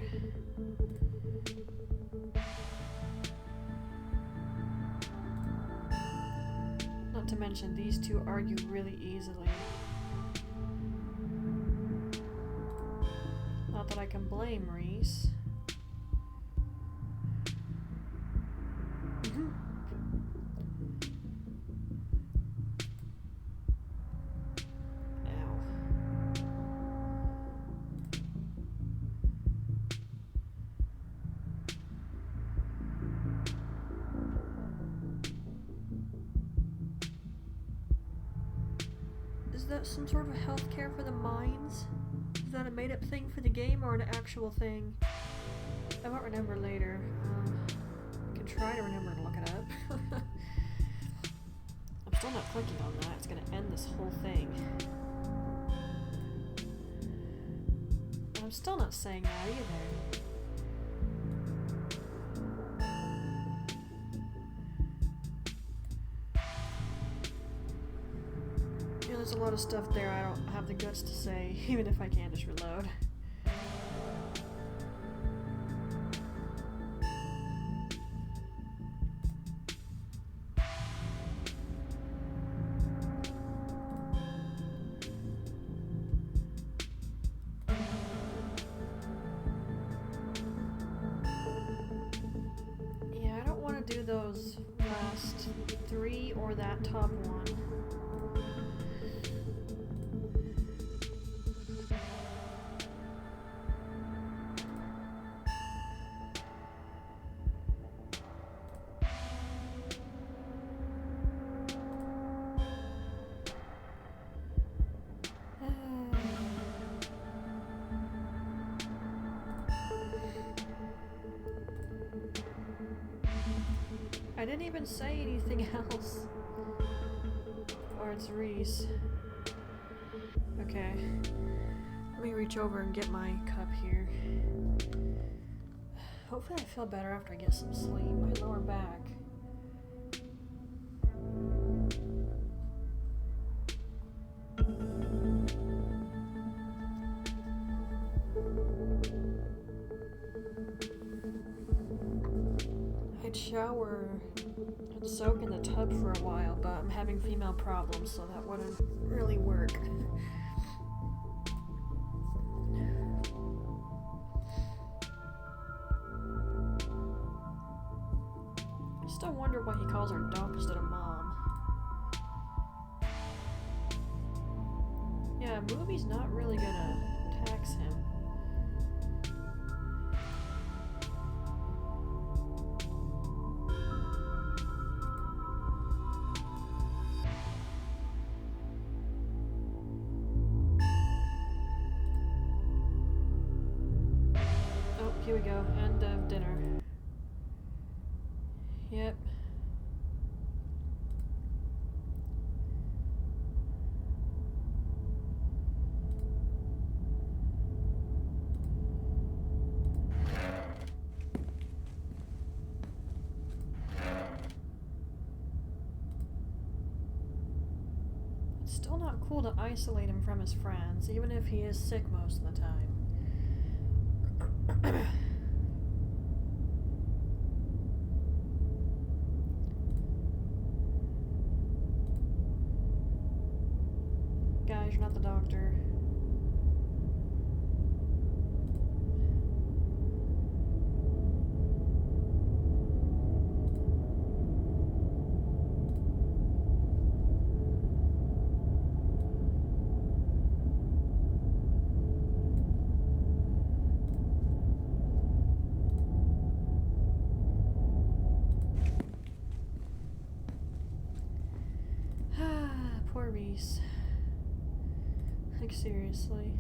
Not to mention, these two argue really easily. Not that I can blame Reese. Is that some sort of healthcare for the mines? Is that a made-up thing for the game or an actual thing? I won't remember later. I can try to remember and look it up. I'm still not clicking on that. It's gonna end this whole thing. And I'm still not saying that either. There's a lot of stuff there I don't have the guts to say, even if I can just reload. Yeah, I don't want to do those last 3 or that top one. I didn't even say anything else. Or it's Reese. Okay. Let me reach over and get my cup here. Hopefully I feel better after I get some sleep. My lower back. I'd shower and soak in the tub for a while, but I'm having female problems, so that wouldn't really work. I still wonder why he calls her dope instead of mom. Yeah, movie's not really gonna tax him. Here we go, end of dinner. Yep. It's still not cool to isolate him from his friends, even if he is sick most of the time. Guys, you're not the doctor. Poor Reese. Like, seriously.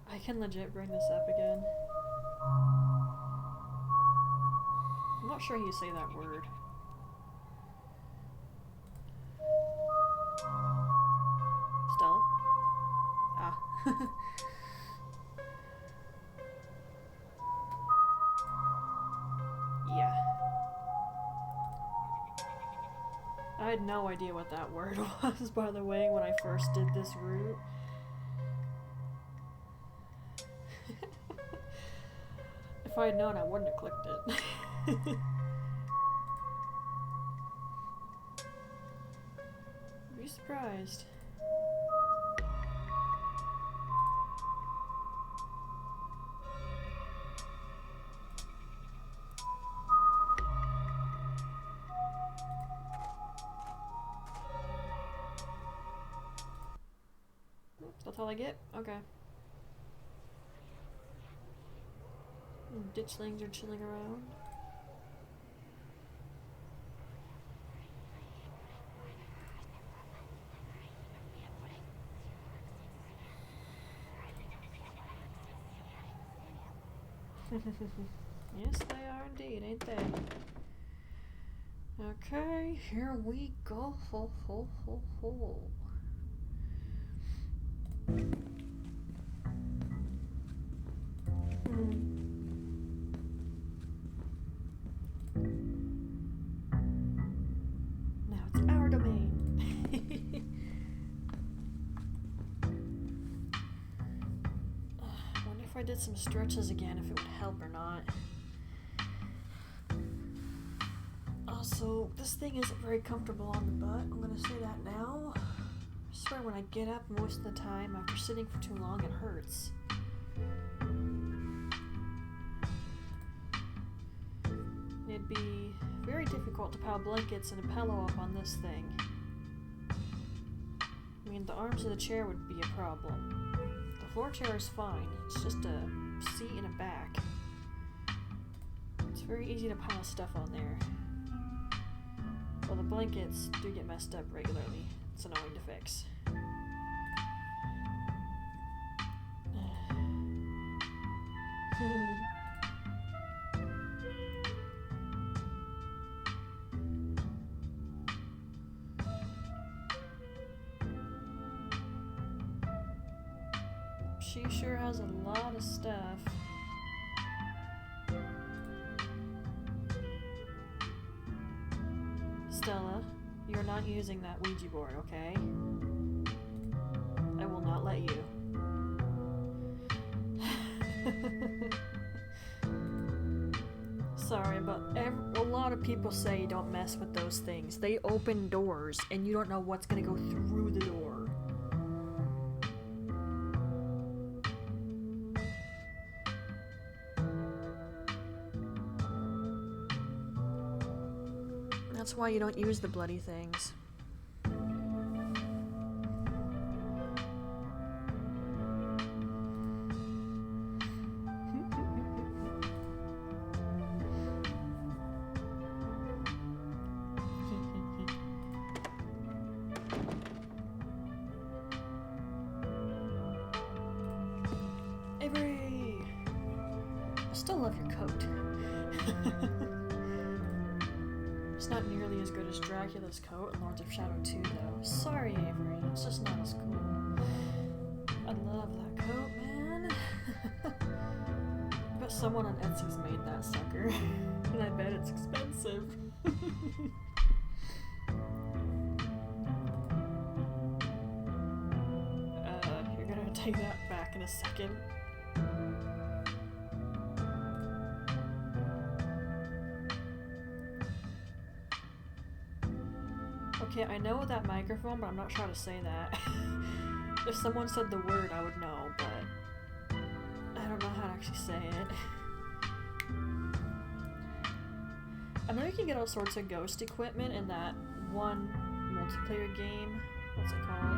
I can legit bring this up again. not sure how you say that word. Stella? Ah. Yeah. I had no idea what that word was, by the way, when I first did this route. If I had known, I wouldn't have clicked it. Be surprised. That's all I get? Okay. Ditchlings are chilling around. Yes, they are indeed, ain't they? Okay, here we go. Ho, ho, ho, ho. Now it's our domain. Wonder if I did some stretches again, if it would help or not. Also, this thing isn't very comfortable on the butt. I'm gonna say that now. I swear when I get up most of the time after sitting for too long, it hurts. It'd be very difficult to pile blankets and a pillow up on this thing. I mean, the arms of the chair would be a problem. The floor chair is fine. It's just a seat and a back. It's very easy to pile stuff on there. Well, the blankets do get messed up regularly. It's annoying to fix. She sure has a lot of stuff. Stella, you're not using that Ouija board, okay? I will not let you. Sorry, but a lot of people say don't mess with those things. They open doors, and you don't know what's gonna go through the door. That's why you don't use the bloody things. Avery! I still love your coat. It's not nearly as good as Dracula's coat in Lords of Shadow 2, though. Sorry, Avery. It's just not as cool. I love that coat, man. I bet someone on Etsy's made that sucker. And I bet it's expensive. You're gonna take that back in a second. Okay, I know that microphone, but I'm not trying to say that. If someone said the word, I would know, but I don't know how to actually say it. I know you can get all sorts of ghost equipment in that one multiplayer game. What's it called?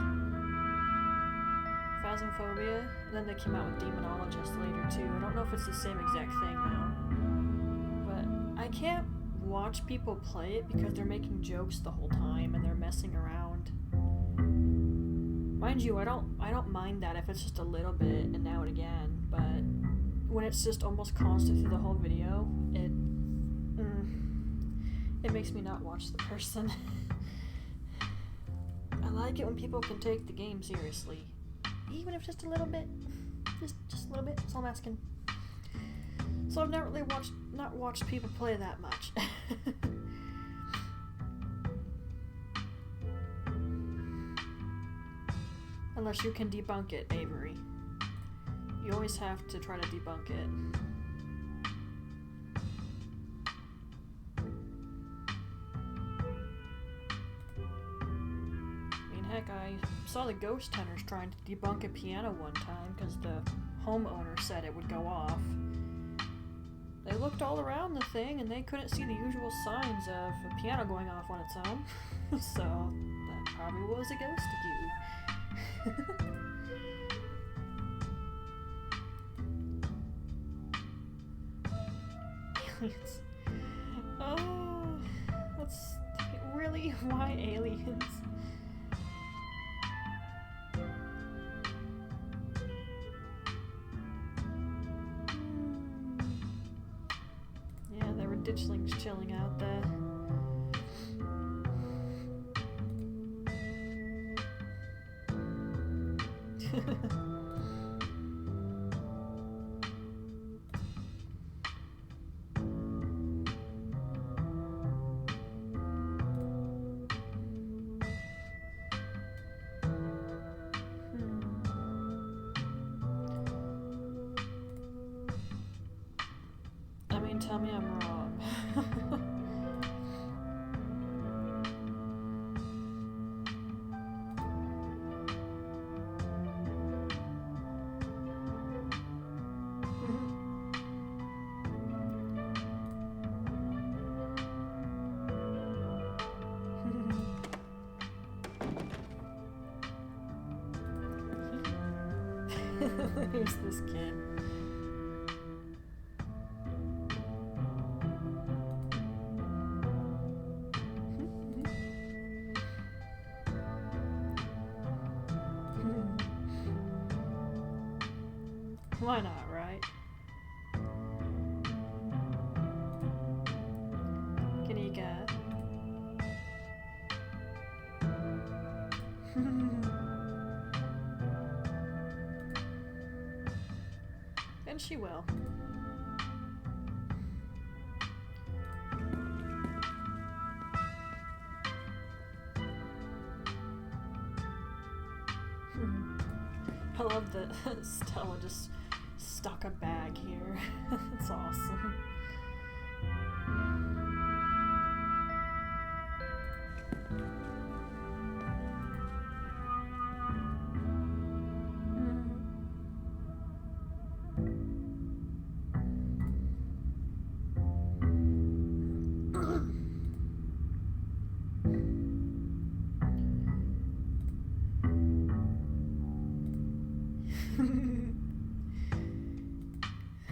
Phasmophobia. And then they came out with Demonologist later too. I don't know if it's the same exact thing now. But I can't watch people play it because they're making jokes the whole time and they're messing around. Mind you, I don't mind that if it's just a little bit and now and again, but when it's just almost constant through the whole video, it It makes me not watch the person. I like it when people can take the game seriously. Even if just a little bit. Just a little bit, that's all I'm asking. So I've never really watched people play that much. Unless you can debunk it, Avery. You always have to try to debunk it. I mean, heck, I saw the ghost hunters trying to debunk a piano one time because the homeowner said it would go off. They looked all around the thing and they couldn't see the usual signs of a piano going off on its own. So, that probably was a ghost cube. Aliens. Oh, that's really why aliens? Yeah, there were ditchlings chilling out there. I mean, tell me I'm wrong. Who's this kid? Why not, right? Kanika. And she will. I love that Stella just stuck a bag here. That's awesome.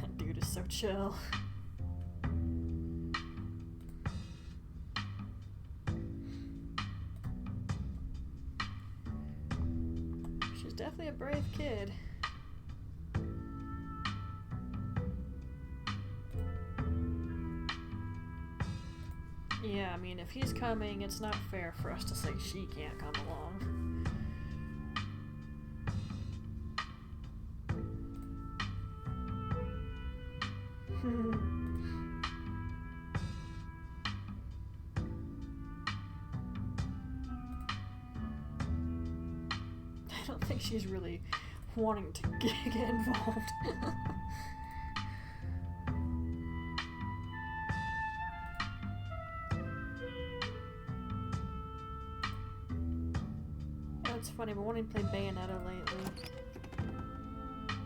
That dude is so chill. She's definitely a brave kid. Yeah, I mean, if he's coming, it's not fair for us to say she can't come along. I don't think she's really wanting to get involved. It's funny, but wanting to play Bayonetta lately.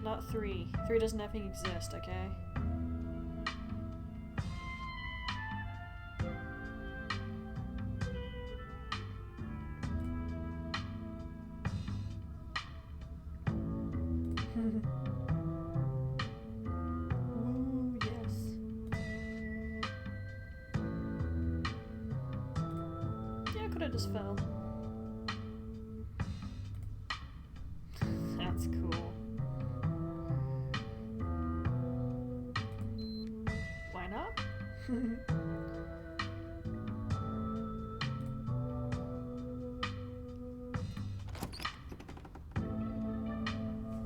Not 3. 3 doesn't even exist, okay? Ooh, yes. Yeah, I could have just fell. That's cool. Why not?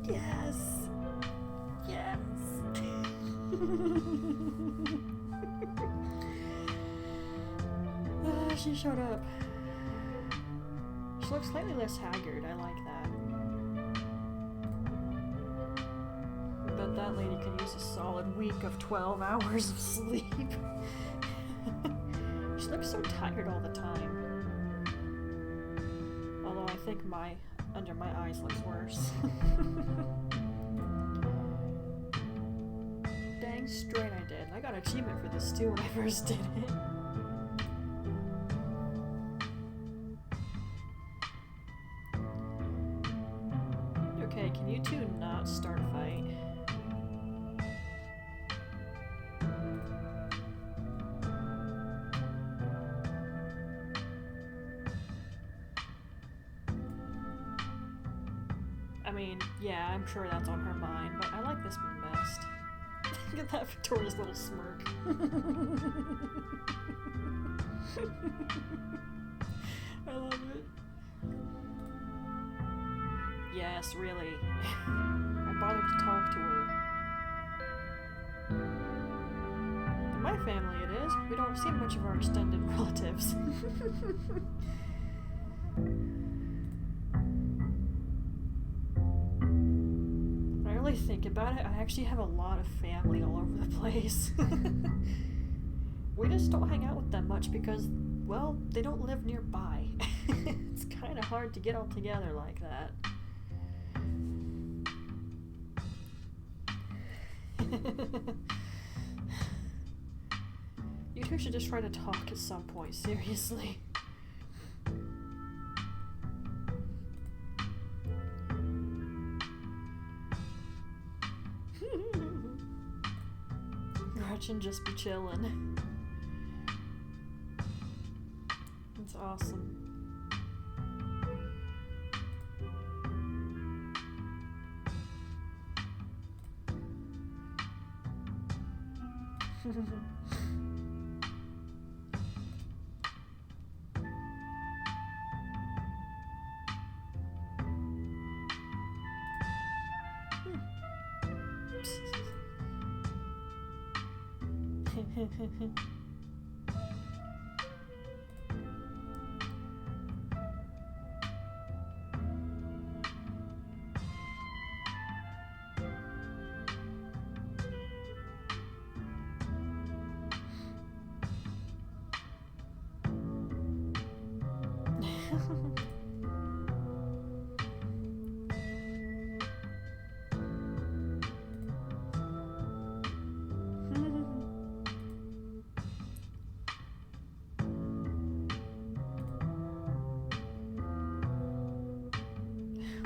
Yes! Yes! She showed up. She looks slightly less haggard. I like that. But that lady could use a solid week of 12 hours of sleep. She looks so tired all the time. Although I think under my eyes looks worse. Dang straight I did. I got an achievement for this too when I first did it. Okay, can you two not start a fight? I mean, yeah, I'm sure that's on her mind, but I like this one best. Look at that Victoria's little smirk. I love it. Yes, really. I bothered to talk to her. In my family it is. We don't see much of our extended relatives. When I really think about it, I actually have a lot of family all over the place. We just don't hang out with them much because, well, they don't live nearby. It's kind of hard to get all together like that. You two should just try to talk at some point, seriously. Gretchen just be chillin'. That's awesome.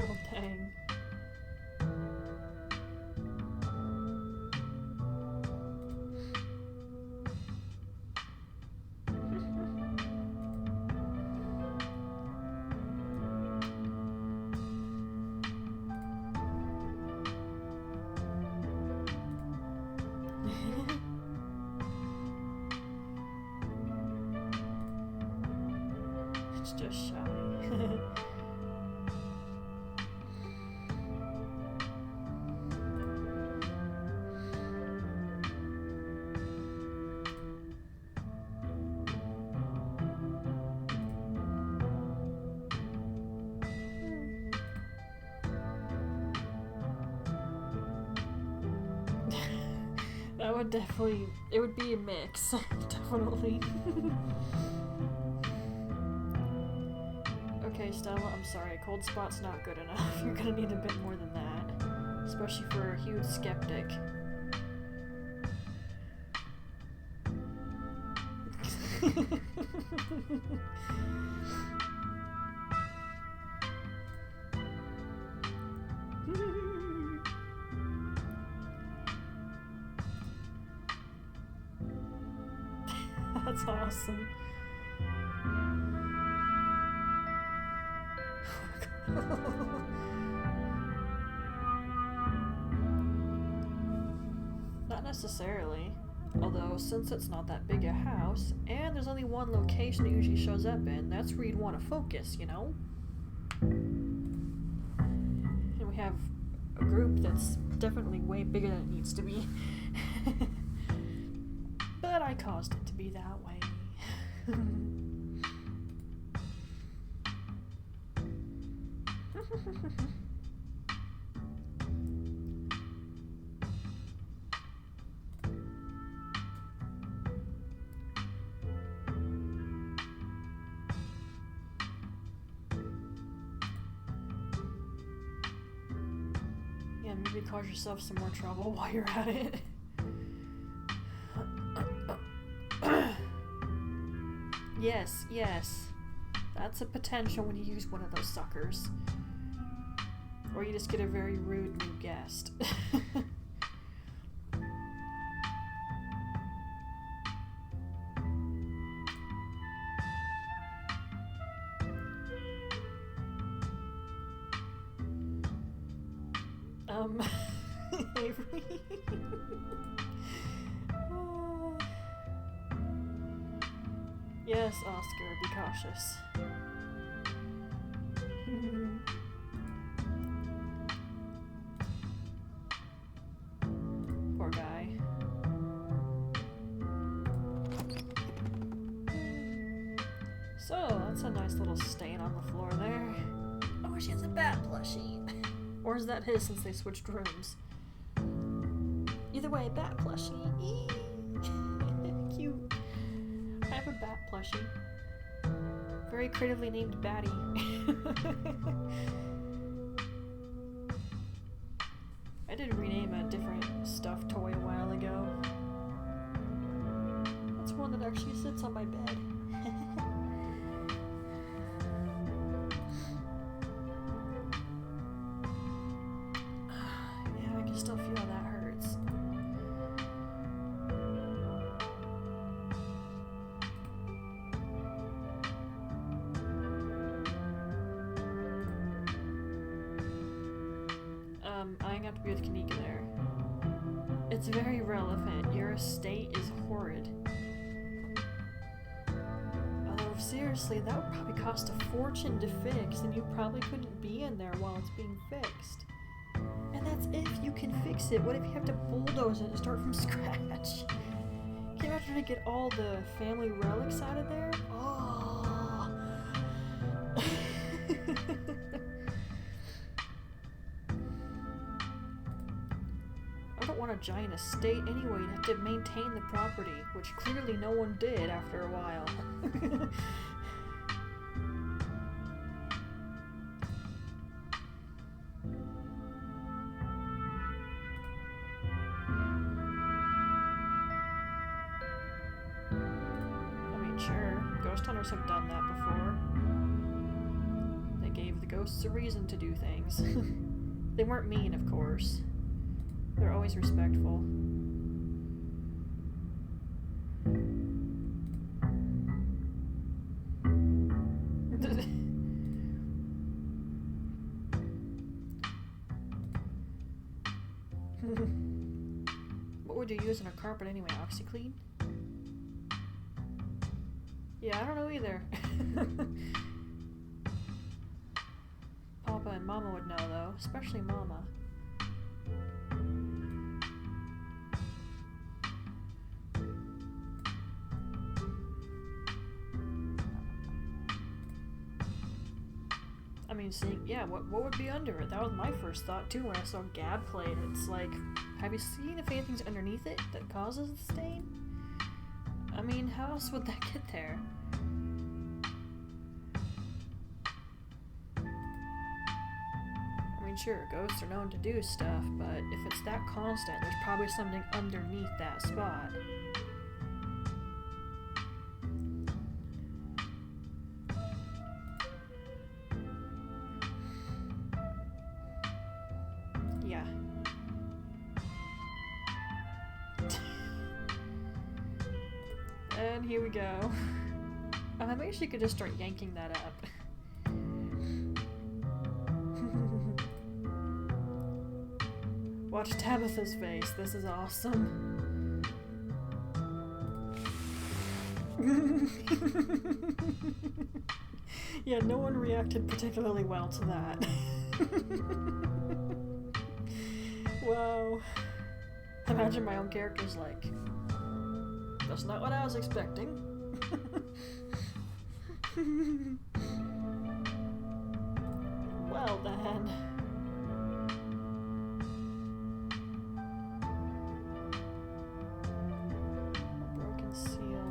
Oh, dang. It's just shy. That would definitely, it would be a mix, definitely. Okay, Stella, I'm sorry, a cold spot's not good enough. You're gonna need a bit more than that, especially for a huge skeptic. That's awesome. Not necessarily. Although, since it's not that big a house, and there's only one location it usually shows up in, that's where you'd want to focus, you know? And we have a group that's definitely way bigger than it needs to be. But I caused it to be that way. Yeah, maybe cause yourself some more trouble while you're at it. Yes, yes. That's a potential when you use one of those suckers. Or you just get a very rude new guest. Avery. Yes, Oscar, be cautious. Poor guy. So, that's a nice little stain on the floor there. Oh, she has a bat plushie. Or is that his since they switched rooms? Either way, bat plushie. Cute. I have a bat plushie. Very creatively named Batty. I did rename a different stuffed toy a while ago. That's one that actually sits on my bed. Yeah, I can still feel that hurts. I have to be with Kanika there. It's very relevant. Your estate is horrid. Although, seriously, that would probably cost a fortune to fix, and you probably couldn't be in there while it's being fixed. And that's if you can fix it. What if you have to bulldoze it and start from scratch? Can you imagine to get all the family relics out of there? Oh. I don't want a giant estate anyway. You have to maintain the property, which clearly no one did after a while. I mean, sure, ghost hunters have done that before. They gave the ghosts a reason to do things. They weren't mean, of course. They're always respectful. What would you use on a carpet anyway? OxyClean? Yeah, I don't know either. Papa and Mama would know though, especially Mama. I mean, seeing, yeah, what would be under it? That was my first thought too when I saw Gab plate. It's like, have you seen if anything's underneath it that causes the stain? I mean, how else would that get there? I mean, sure, ghosts are known to do stuff, but if it's that constant, there's probably something underneath that spot. Yeah. And here we go. Maybe she could just start yanking that up. Watch Tabitha's face. This is awesome. Yeah, no one reacted particularly well to that. Wow. Imagine my own character's like, that's not what I was expecting. Well then. A broken seal.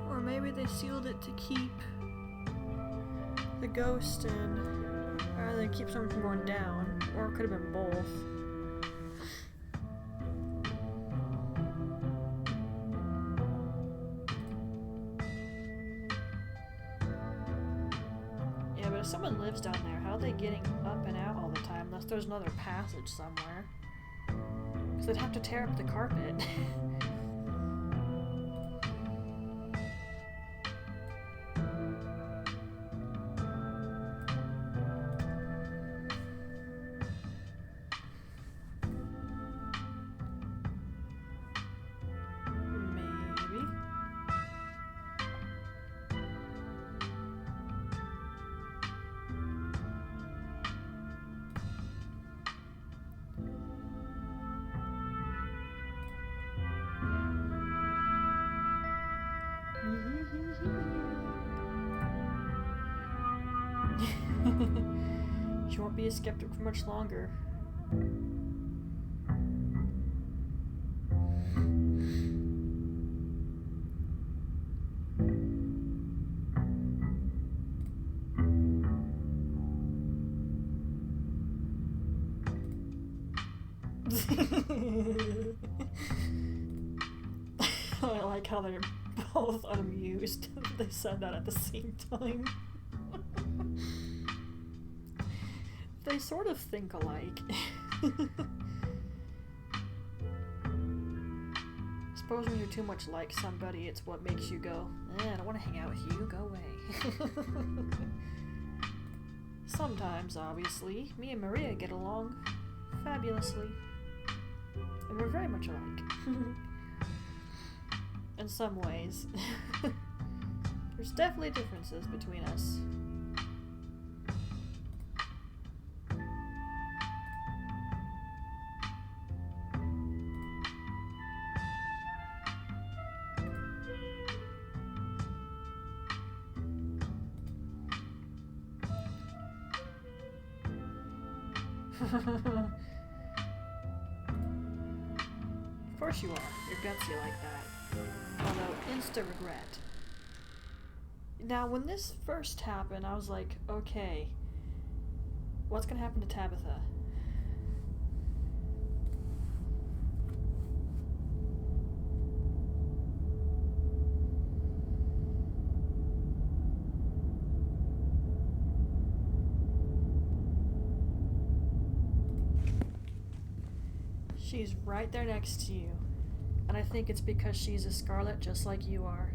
Or maybe they sealed it to keep the ghost in, or they keep someone from going down, or it could have been both. Yeah, but if someone lives down there, how are they getting up and out all the time unless there's another passage somewhere? Because they'd have to tear up the carpet. She won't be a skeptic for much longer. I like how they're both unamused. They said that at the same time. They sort of think alike. Suppose when you're too much like somebody, it's what makes you go, I don't want to hang out with you, go away. Sometimes, obviously, me and Maria get along fabulously. And we're very much alike. In some ways. There's definitely differences between us. Of course you are. You're gutsy like that. Although, insta-regret. Now, when this first happened, I was like, okay, what's gonna happen to Tabitha? She's right there next to you. And I think it's because she's a Scarlet just like you are.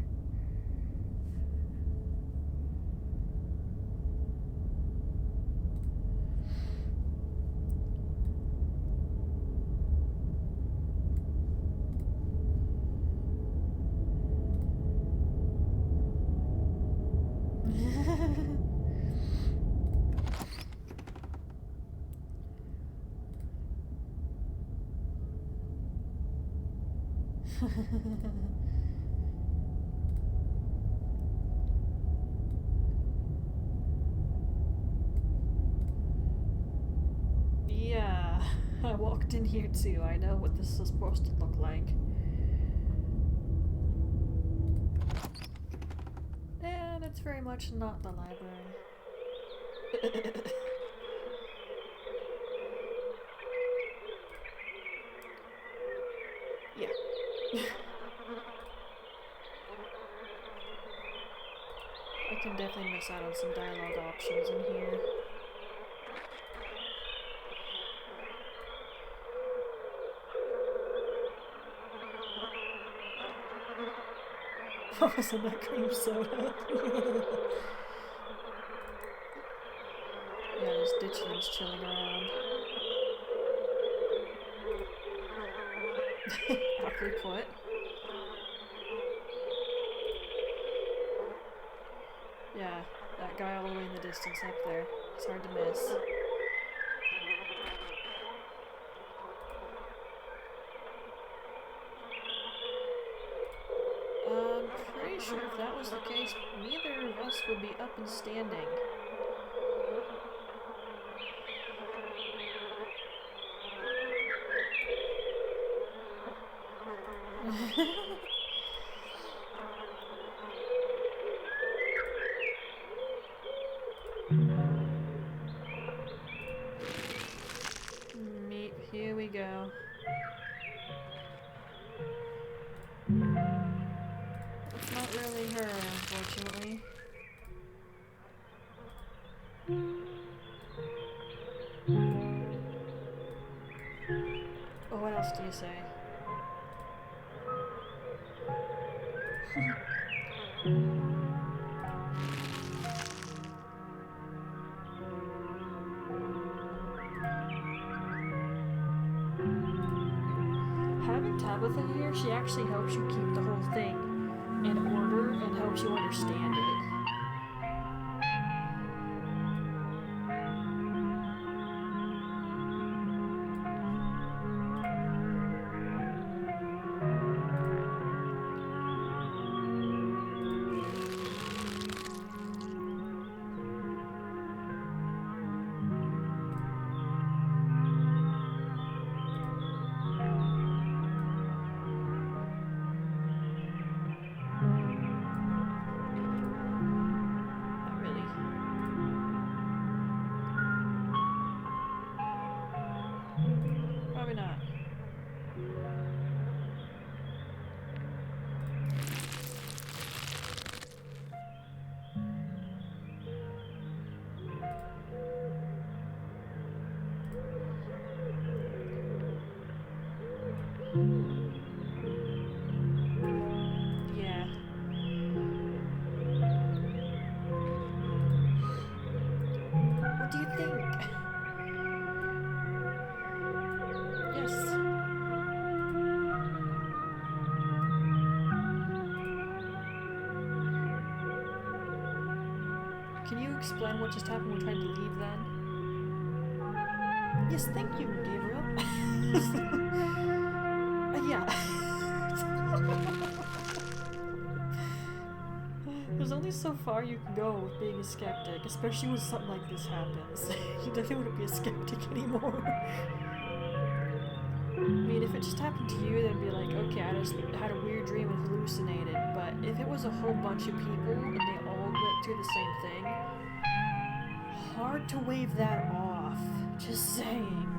Yeah, I walked in here too. I know what this is supposed to look like. And it's very much not the library. Yeah. I can definitely miss out on some dialogue options in here. What was in that cream soda? Yeah, there's ditchlings chilling around. Aptly put. Yeah, that guy all the way in the distance up there. It's hard to miss. I'm pretty sure if that was the case, neither of us would be up and standing. Meep, here we go. It's not really her, unfortunately. Oh, what else do you say? Having Tabitha here, she actually helps you keep the whole thing in order and helps you understand it. Probably not. Yeah. What do you think? Yes. Can you explain what just happened when we tried to leave then? Yes, thank you, Gabriel. Yeah. There's only so far you can go with being a skeptic, especially when something like this happens. You definitely wouldn't be a skeptic anymore. I mean, if it just happened to you, then it'd be like, okay, I just had a weird dream and hallucinated. But if it was a whole bunch of people and they all went through the same thing, hard to wave that off. Just saying.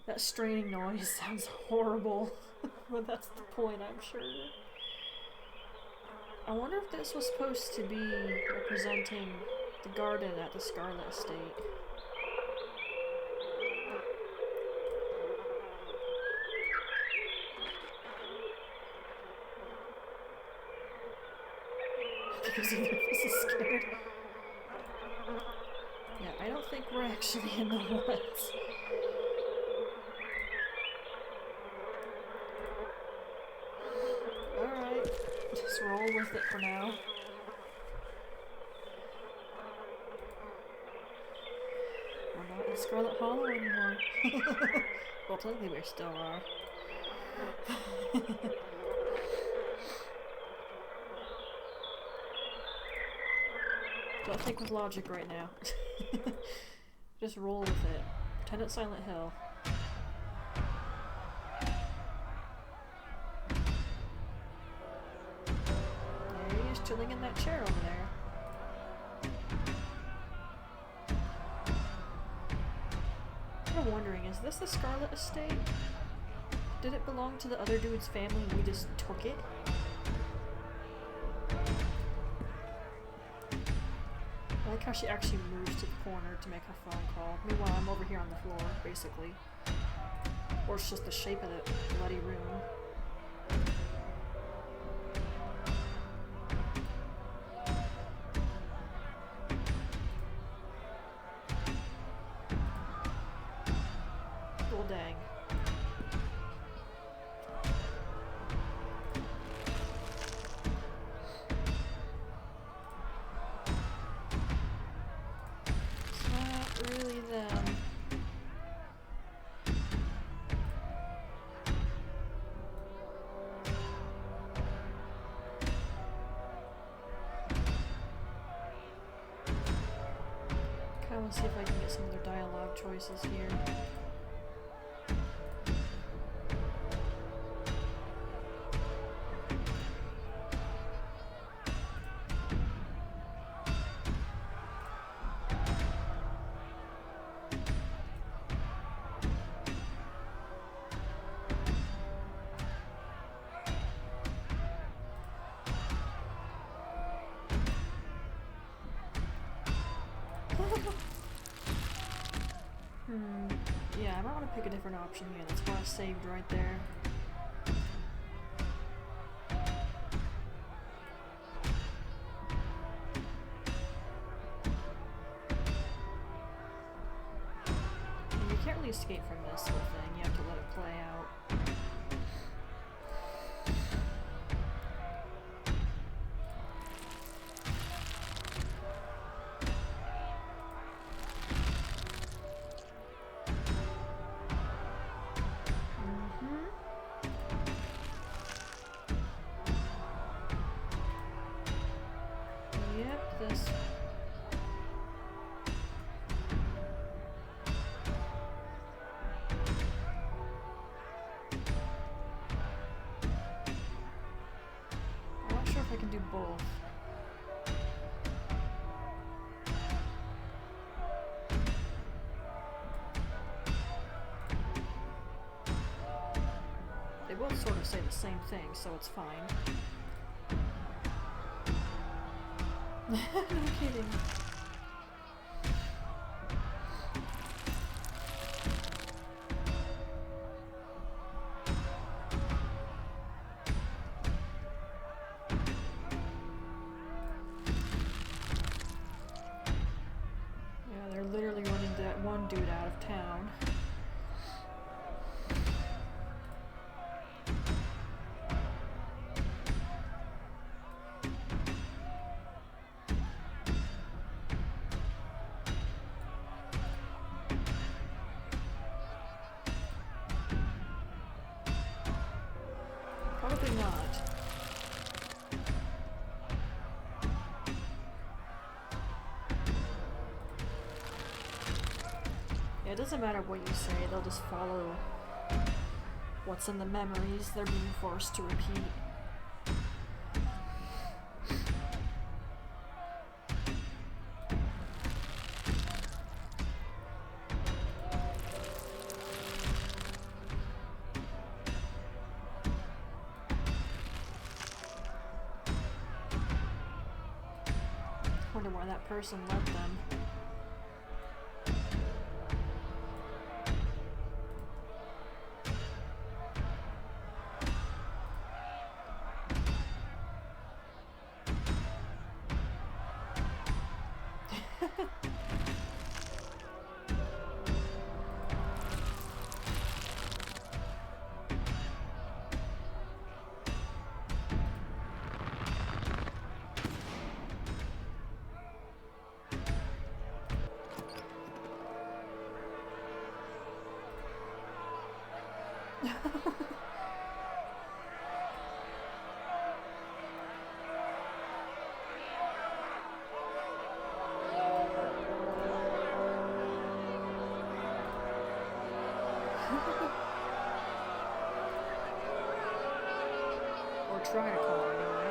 That straining noise sounds horrible, but that's the point, I'm sure. I wonder if this was supposed to be representing the garden at the Scarlet estate. Because either of us is scared. Yeah, I don't think we're actually in the woods. Alright, just roll with it for now. We're not in Scarlet Hollow anymore. Well, technically we still are. Don't think with logic right now. Just roll with it. Pretend it's Silent Hill. There he is, chilling in that chair over there. I'm wondering, is this the Scarlet estate? Did it belong to the other dude's family and we just took it? I like how she actually moves to the corner to make a phone call. Meanwhile, I'm over here on the floor, basically. Or it's just the shape of the bloody room. Well, dang. It's not really them. I want to see if I can get some of their dialogue choices here. Yeah, I might want to pick a different option here. That's why I saved right there. And you can't really escape from this whole thing. You have to let it play out. Yep, this. I'm not sure if I can do both. They both sort of say the same thing, so it's fine. No kidding. Yeah, they're literally running that one dude out of town. Probably not. Yeah, it doesn't matter what you say, they'll just follow what's in the memories they're being forced to repeat. Wonder why that person led them. Or try to call anyway.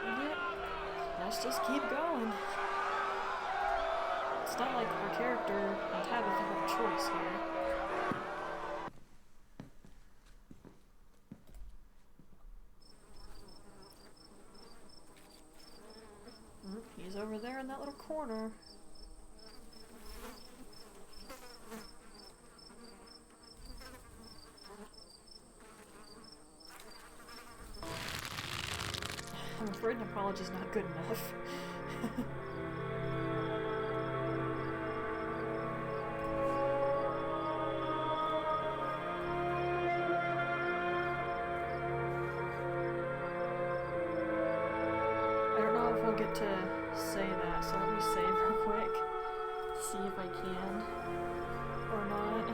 Yep. Let's just keep going. It's not like our character choice here. He's over there in that little corner. I'm afraid an apology's not good enough. I don't know if we'll get to say that, so let me save real quick. See if I can or not.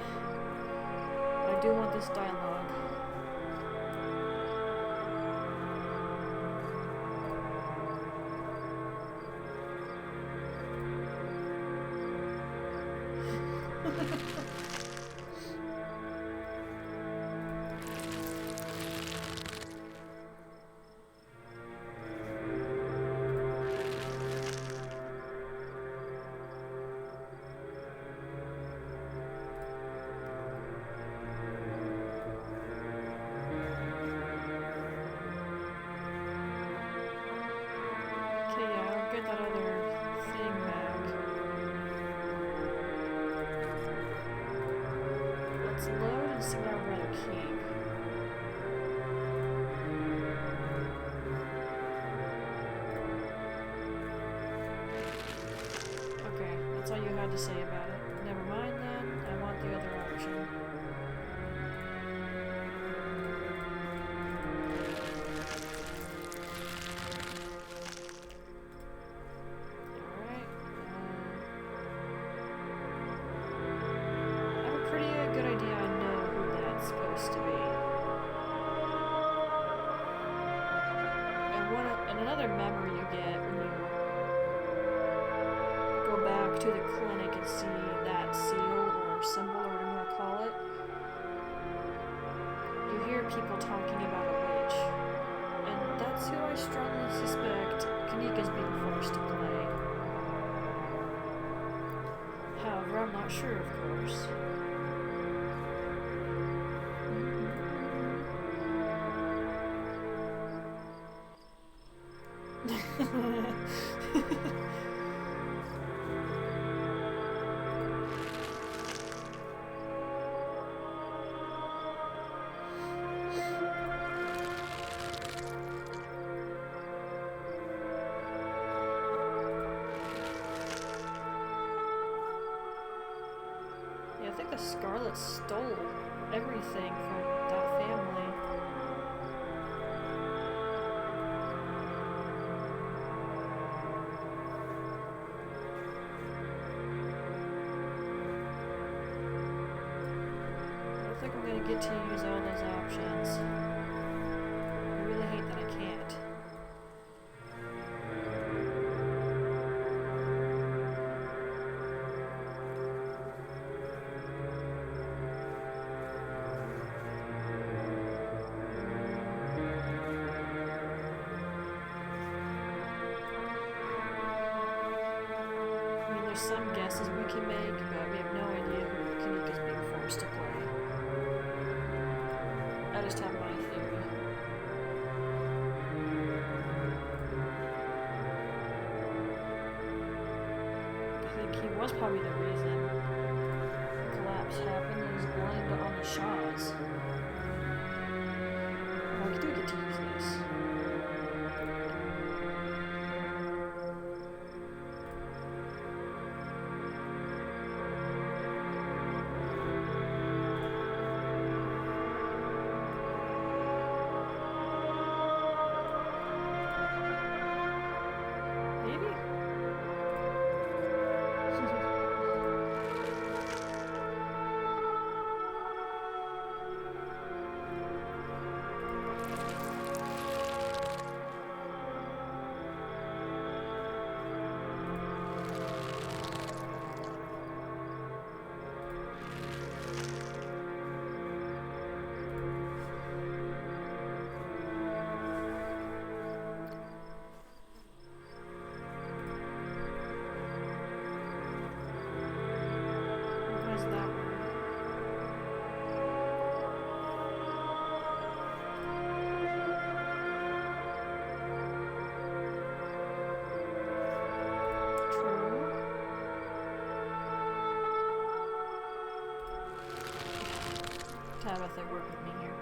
But I do want this dialogue. Okay, yeah, I'll get that other thing back. Let's load and see what I'd rather keep. Okay, that's all you had to say about it. Never mind then, I want the other option. Another memory you get when you go back to the clinic and see that seal or symbol or whatever you want to call it, you hear people talking about a witch, and that's who I strongly suspect Kanika's being forced to play. However, I'm not sure, of course. Yeah, I think the Scarlet stole everything from that family. I think I'm gonna get to use all those options. I really hate that I can't. I mean, there's some guesses we can make, but we have no idea who Kanika's being forced to play. I just have my theory. I think he was probably the reason the collapse happened and is blamed on the Shaws. Well, we do get to use this. Tabitha work with me here.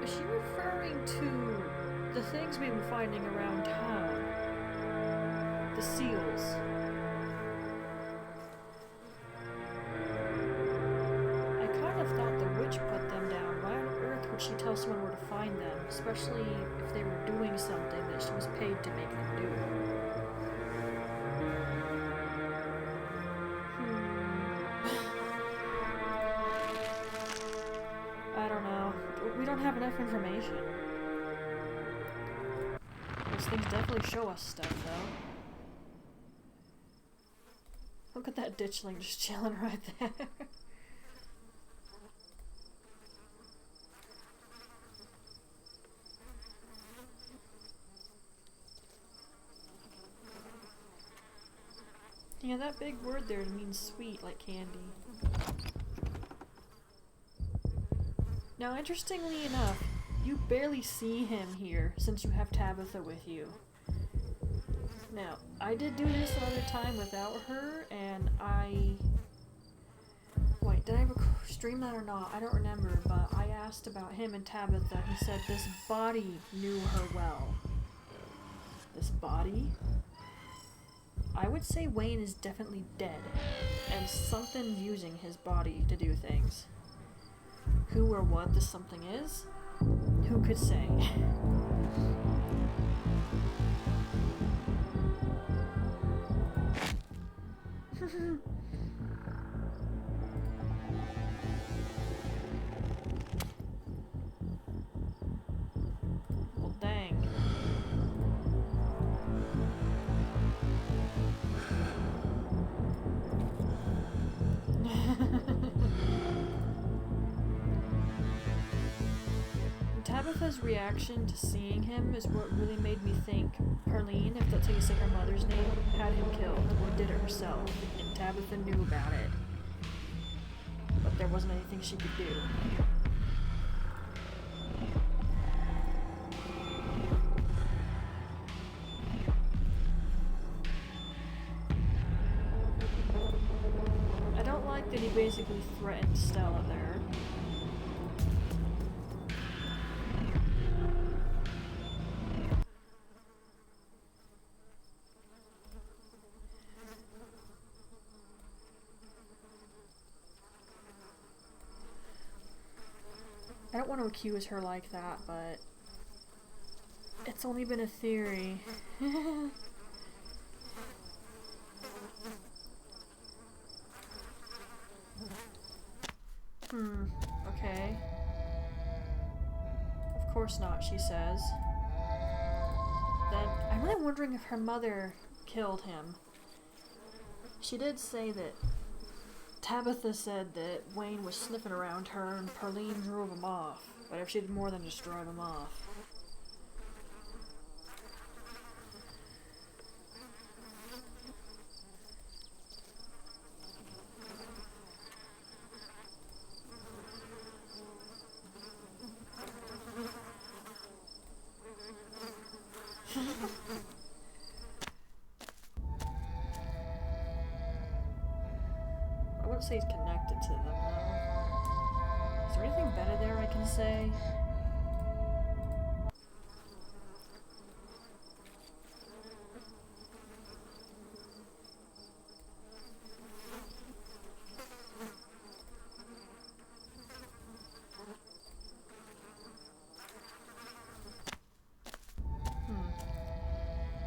Is she referring to the things we've been finding around town? The seals. I kind of thought the witch put them down. Why on earth would she tell someone where to find them? Especially if they were doing something that she was paid to make them do. I don't know. We don't have enough information. Those things definitely show us stuff, though. Look at that ditchling just chilling right there. Yeah, that big word there means sweet, like candy. Now, interestingly enough, you barely see him here since you have Tabitha with you. Now, I did do this another time without her, and wait, did I stream that or not? I don't remember, but I asked about him and Tabitha. He said this body knew her well. This body? I would say Wayne is definitely dead, and something's using his body to do things. Who or what this something is? Who could say? Well, dang. Tabitha's reaction to seeing him is what really made me think Perline, if that's how you say her mother's name, had him killed, or did it herself, and Tabitha knew about it. But there wasn't anything she could do. I don't like that he basically threatened Stella there. I don't want to accuse her like that, but it's only been a theory. Okay. Of course not, she says. Then, I'm really wondering if her mother killed him. She did say that Tabitha said that Wayne was sniffing around her and Perline drove him off. But if she did more than just drive him off. I wouldn't say he's connected to them, though. Is there anything better there I can say?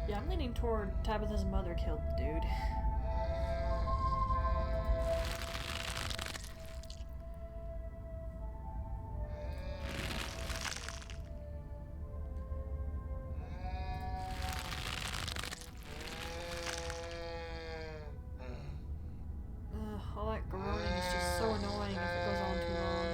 Yeah, I'm leaning toward Tabitha's mother killed the dude. All that groaning is just so annoying if it goes on too long.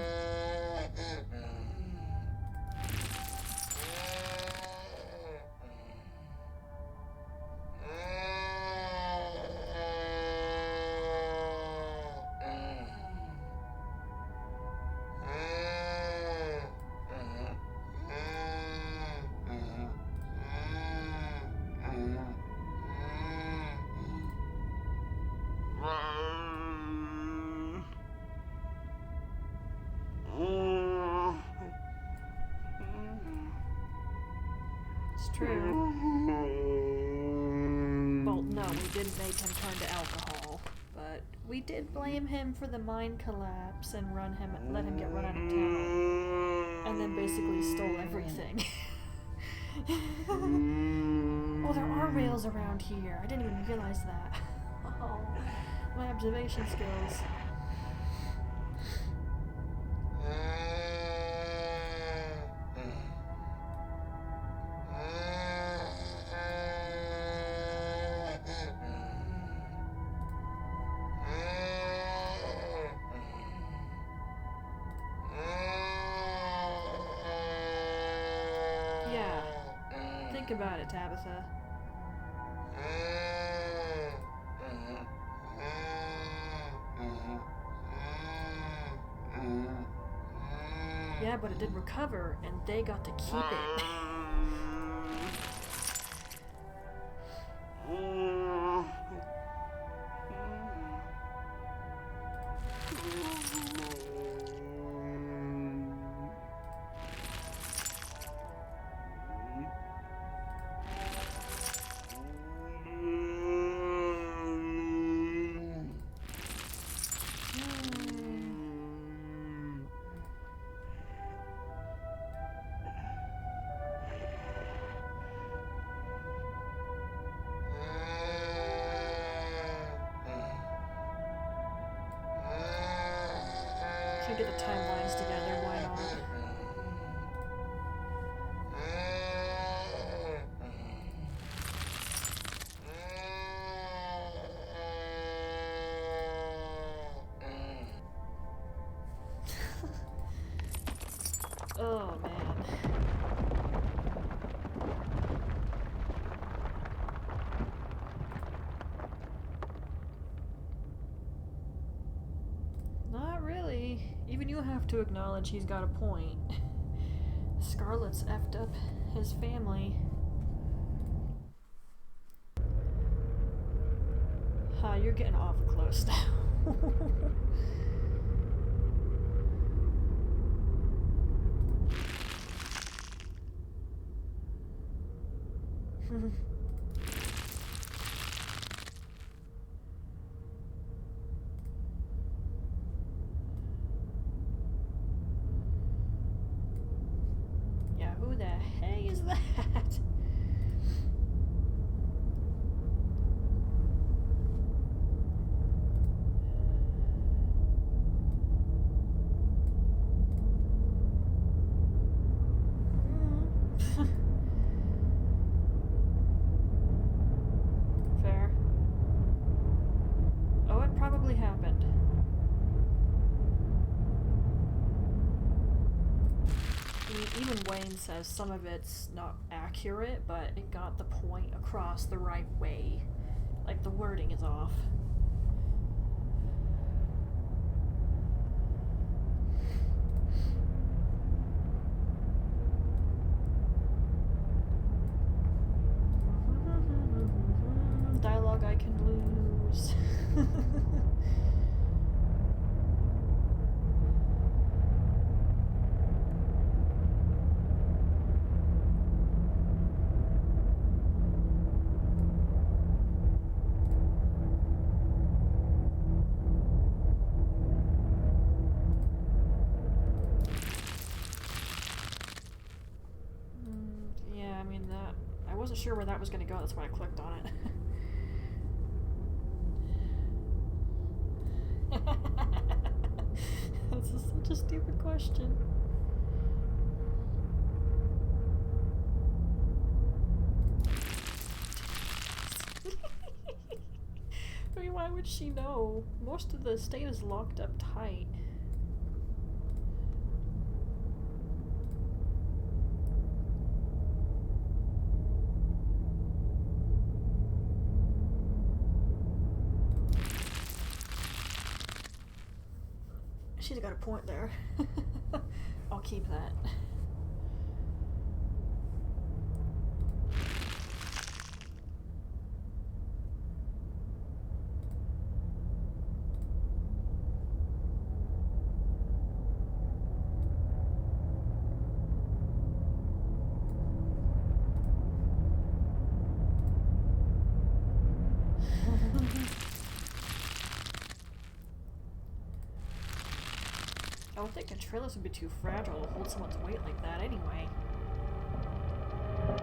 It's true. Well, no, we didn't make him turn to alcohol, but we did blame him for the mine collapse and let him get run out of town, and then basically stole everything. Oh, there are rails around here. I didn't even realize that. Oh, my observation skills. Yeah, think about it, Tabitha. Yeah, but it did recover, and they got to keep it. Should get the timelines together, why not? Oh, man. Not really. Even you have to acknowledge he's got a point. Scarlet's effed up his family. You're getting awful close now. Yeah, who the heck is that? Fair. Oh, it probably happened. I mean, even Wayne says some of it's not accurate, but it got the point across the right way. Like, the wording is off. Dialogue I can lose. Yeah, I mean that. I wasn't sure where that was going to go, that's why I clicked on it. This is such a stupid question. I mean, why would she know? Most of the estate is locked up tight. She's got a point there. I'll keep that. trellis would be too fragile to hold someone's weight like that anyway.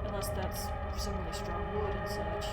Unless that's some really strong wood and such.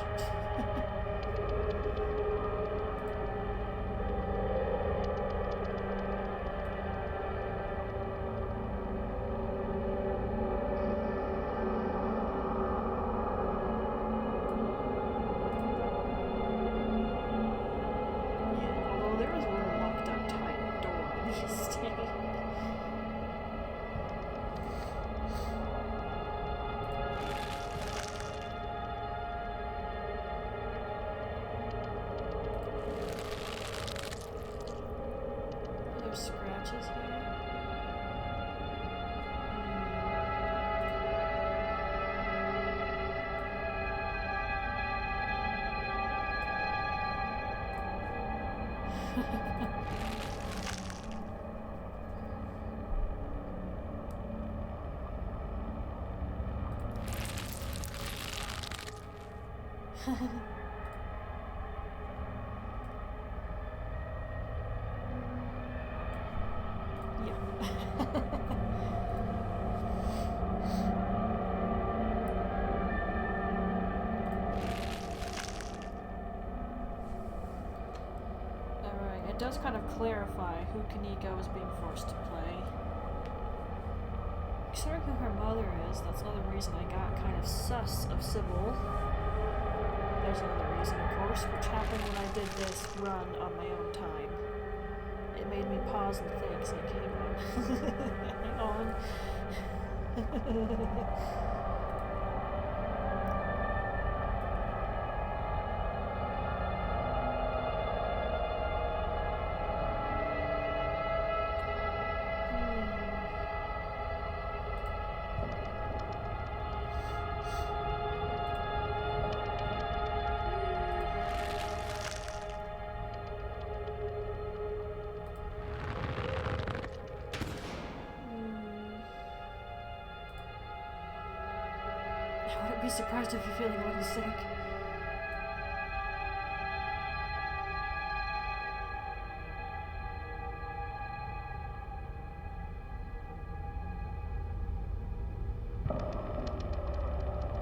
It does kind of clarify who Kaneko is being forced to play. Considering who her mother is, that's another reason I got kind of sus of Sybil. There's another reason, of course, which happened when I did this run on my own time. It made me pause and think, so I came on. Hang on. I wouldn't be surprised if you're feeling a little sick.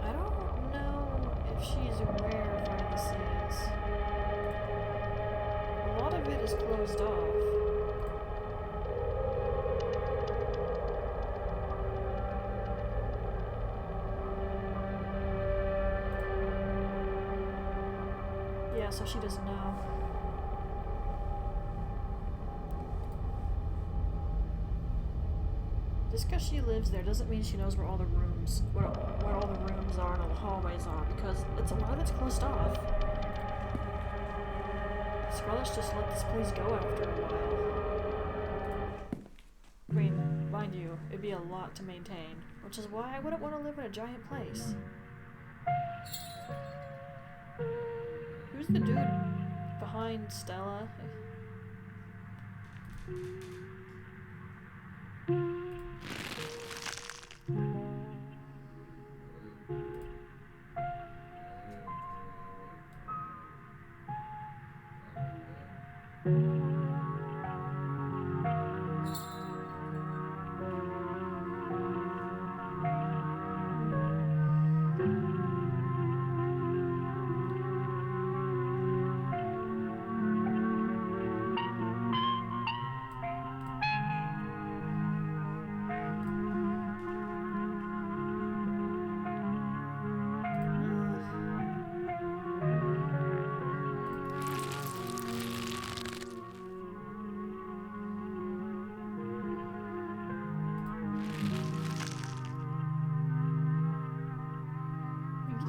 I don't know if she's aware of where this is. A lot of it is closed off. So she doesn't know. Just because she lives there doesn't mean she knows where all the rooms, what all the rooms are and all the hallways are, because it's a lot of it's closed off. Scarlet's just let this place go after a while. I mean, mind you, it'd be a lot to maintain, which is why I wouldn't want to live in a giant place. Who's the dude behind Stella?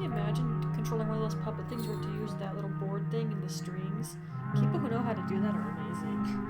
Imagine controlling one of those puppet things where to use that little board thing and the strings. People who know how to do that are amazing.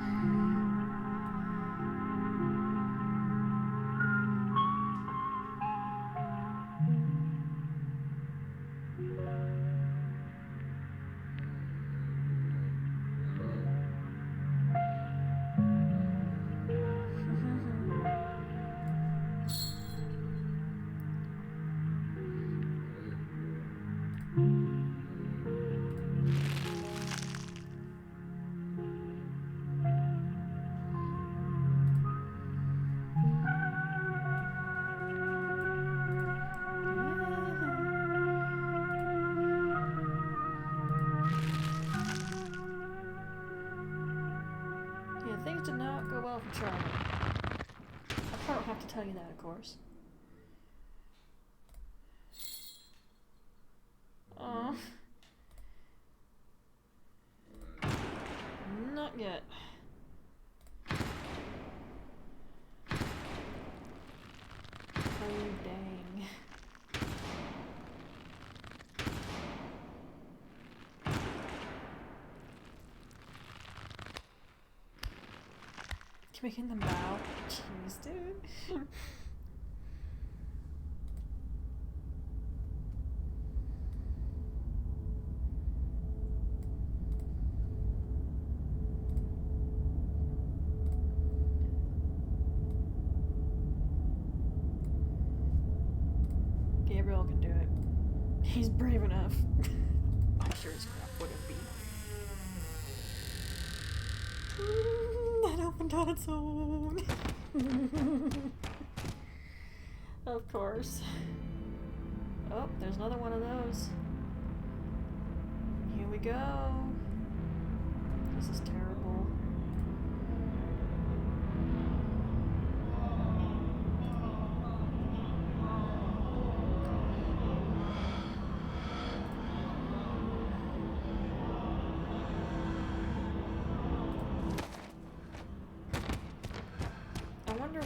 Charlotte. I don't have to tell you that, of course. Aw. Not yet. Oh, dang. Making them bow. Jeez, dude. Gabriel can do it. He's brave enough. I'm sure his crap wouldn't be. That opened on its own. Of course. Oh, there's another one of those. Here we go. This is terrible.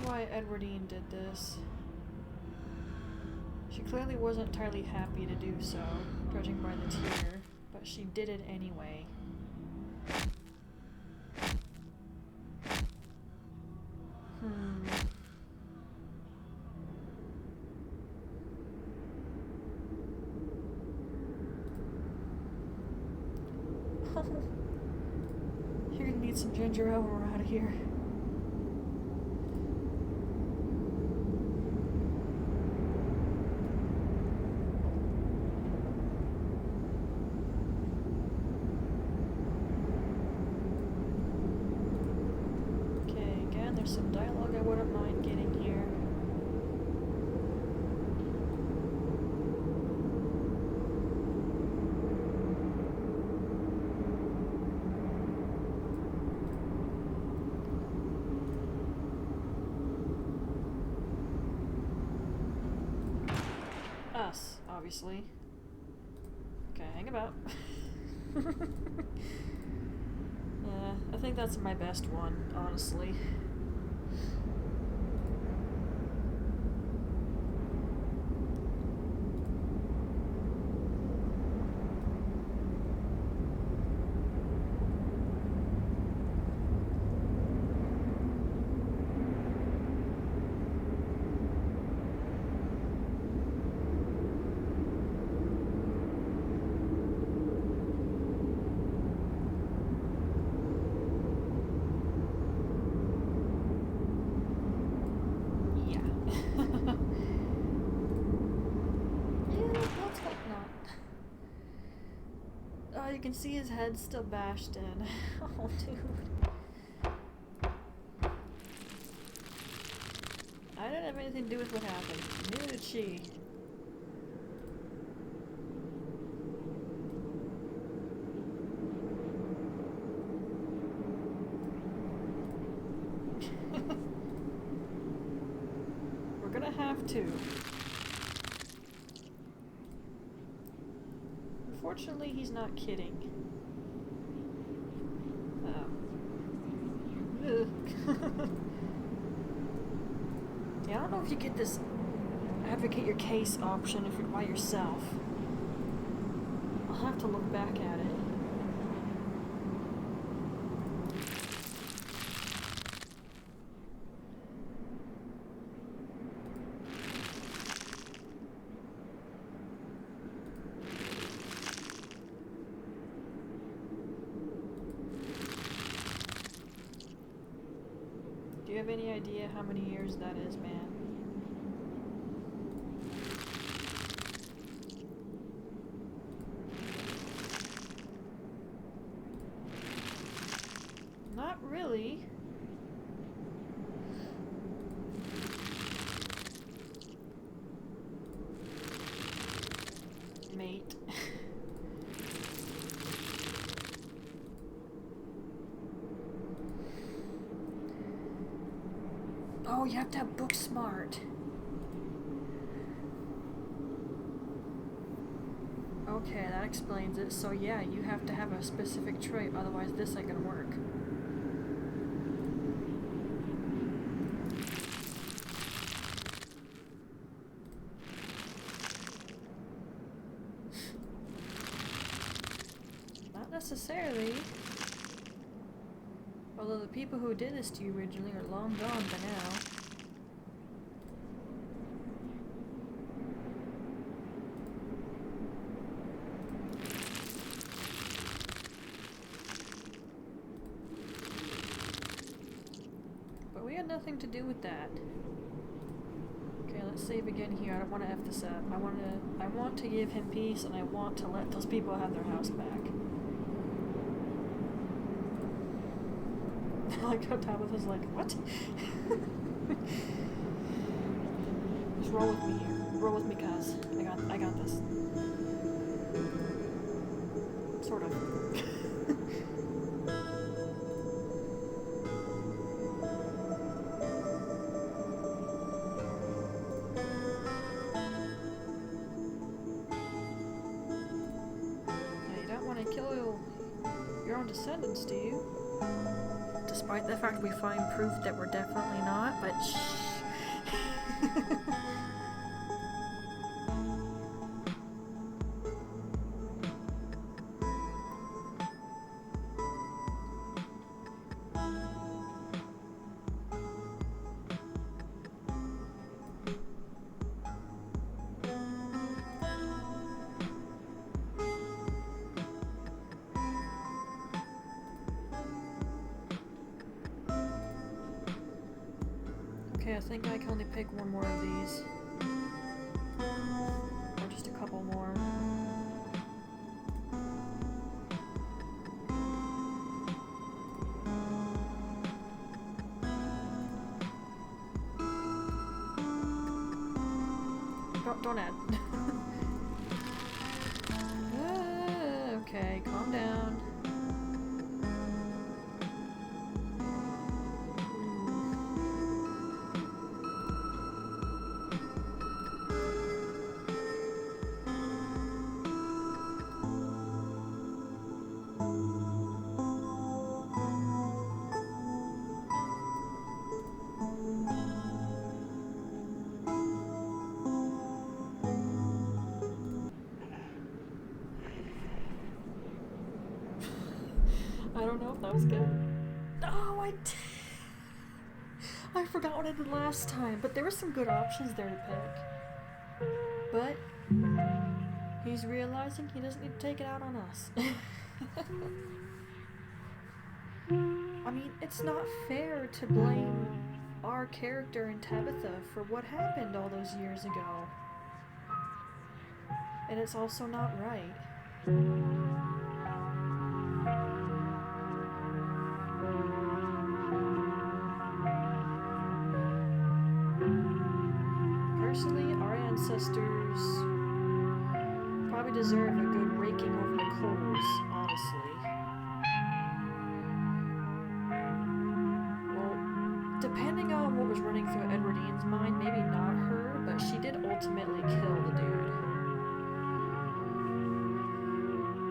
Why Edwardine did this. She clearly wasn't entirely happy to do so, judging by the tear, but she did it anyway. You're gonna need some ginger ale when we're out of here. Some dialogue I wouldn't mind getting here. Us, obviously. Okay, hang about. Yeah, I think that's my best one, honestly. You can see his head still bashed in. Oh, dude. I didn't have anything to do with what happened. Neither did she. We're gonna have to. Unfortunately, he's not kidding. Yeah, I don't know if you get this advocate your case option if you're by yourself. I'll have to look back at it. Do you have any idea how many years that is, man? Not really. Mate. Oh, you have to have book smart. Okay, that explains it. So yeah, you have to have a specific trait, otherwise this ain't gonna work. Not necessarily. Although the people who did this to you originally are long gone by now. But we had nothing to do with that. Okay, let's save again here. I don't want to F this up. I want to give him peace, and I want to let those people have their house back. I like how Tabitha's like, what? Just roll with me here. Roll with me, cuz. I got this. Sort of. Now, you don't want to kill your own descendants, do you? Despite the fact we find proof that we're definitely not, but shh. Okay, I think I can only pick one more of these. Or just a couple more. Don't add. Okay, calm down. I don't know if that was good. Oh, I forgot what I did last time, but there were some good options there to pick. But he's realizing he doesn't need to take it out on us. I mean, it's not fair to blame our character in Tabitha for what happened all those years ago. And it's also not right. Personally, our ancestors probably deserve a good raking over the coals, honestly. Well, depending on what was running through Edward Ian's mind, maybe not her, but she did ultimately kill the dude.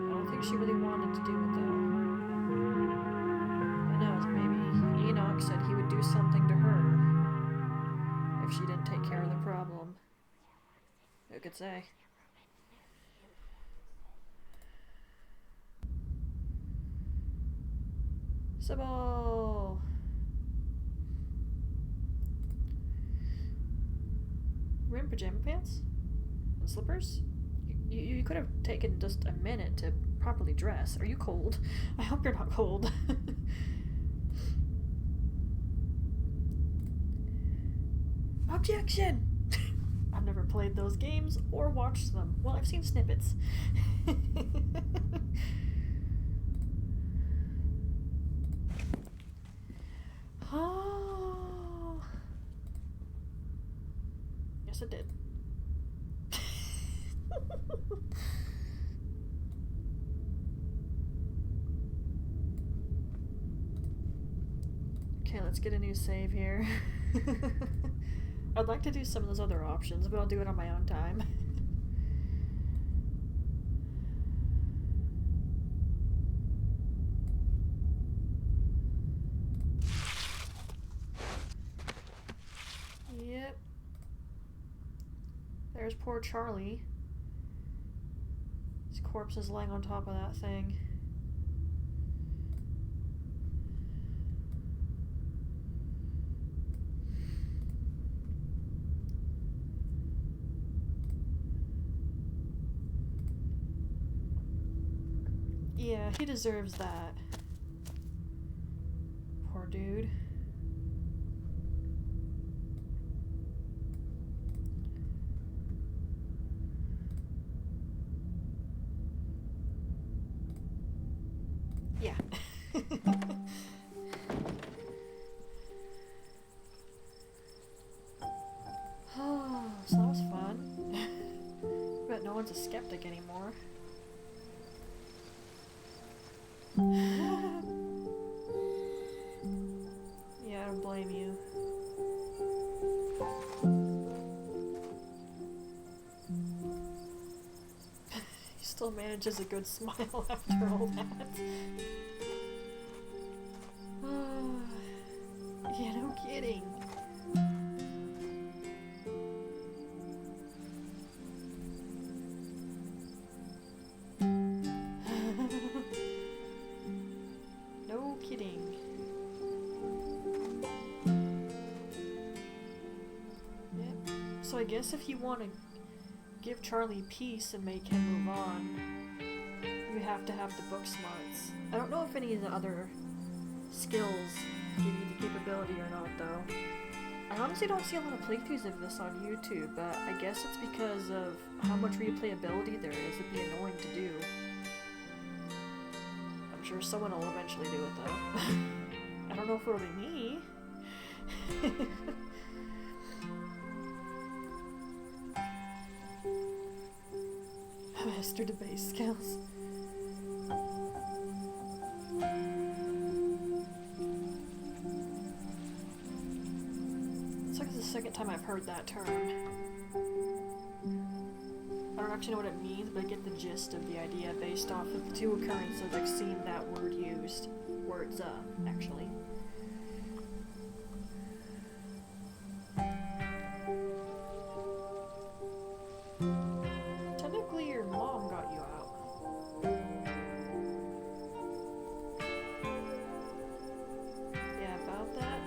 I don't think she really wanted to do it, though. Who knows, maybe Enoch said he would do something to her if she didn't take care of the problem. Who could say? Sybil! Wearing pajama pants? And slippers? You could have taken just a minute to properly dress. Are you cold? I hope you're not cold. Objection! I've never played those games or watched them. Well, I've seen snippets. Oh. Yes, it did. Okay, let's get a new save here. I'd like to do some of those other options, but I'll do it on my own time. Yep. There's poor Charlie. His corpse is laying on top of that thing. Yeah, he deserves that. Poor dude. Yeah. Oh, so that was fun. But no one's a skeptic anymore. Yeah, I don't blame you. He still manages a good smile after all that. Yeah, no kidding. No kidding. Yep. So I guess if you want to give Charlie peace and make him move on, you have to have the book smarts. I don't know if any of the other skills give you the capability or not, though. I honestly don't see a lot of playthroughs of this on YouTube, but I guess it's because of how much replayability there is. It'd be annoying to do. I'm sure someone will eventually do it, though. I don't know if it'll be me. Master debate skills. It's like the second time I've heard that term. I don't actually know what it means, but I get the gist of the idea based off of the two occurrences I've seen that word used. Words, actually. Technically, your mom got you out. Yeah, about that.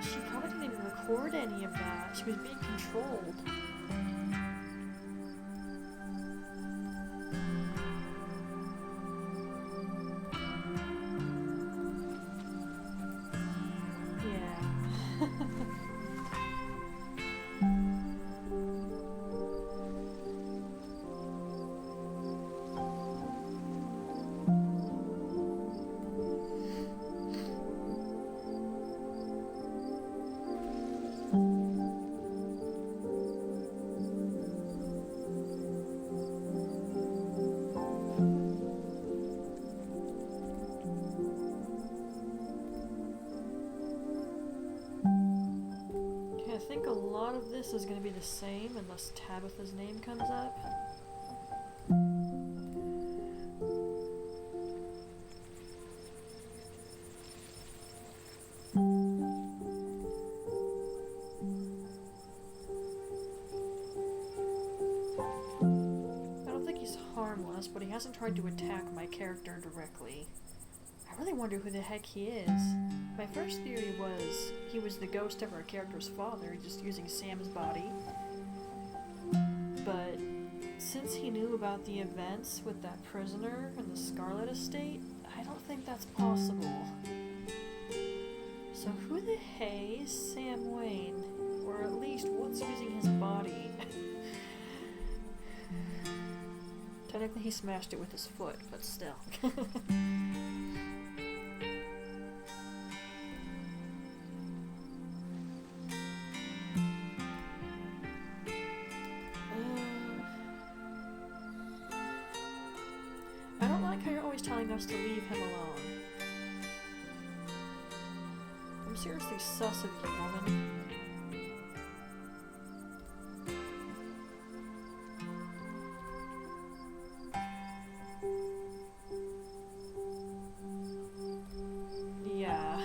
She probably didn't even record any of that. She was being controlled. Yeah. I think a lot of this is going to be the same unless Tabitha's name comes up. I don't think he's harmless, but he hasn't tried to attack my character directly. I really wonder who the heck he is. My first theory was he was the ghost of our character's father, just using Sam's body. But since he knew about the events with that prisoner in the Scarlet estate, I don't think that's possible. So who the hey is Sam Wayne? Or at least what's using his body? Technically he smashed it with his foot, but still. I don't like how you're always telling us to leave him alone. I'm seriously sus of you, woman. Yeah.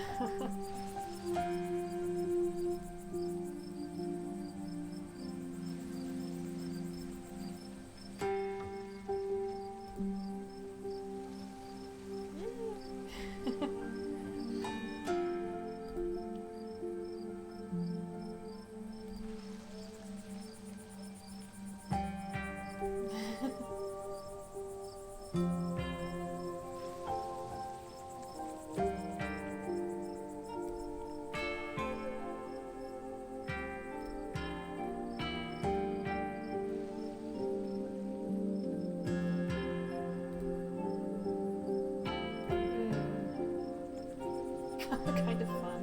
Kind of fun.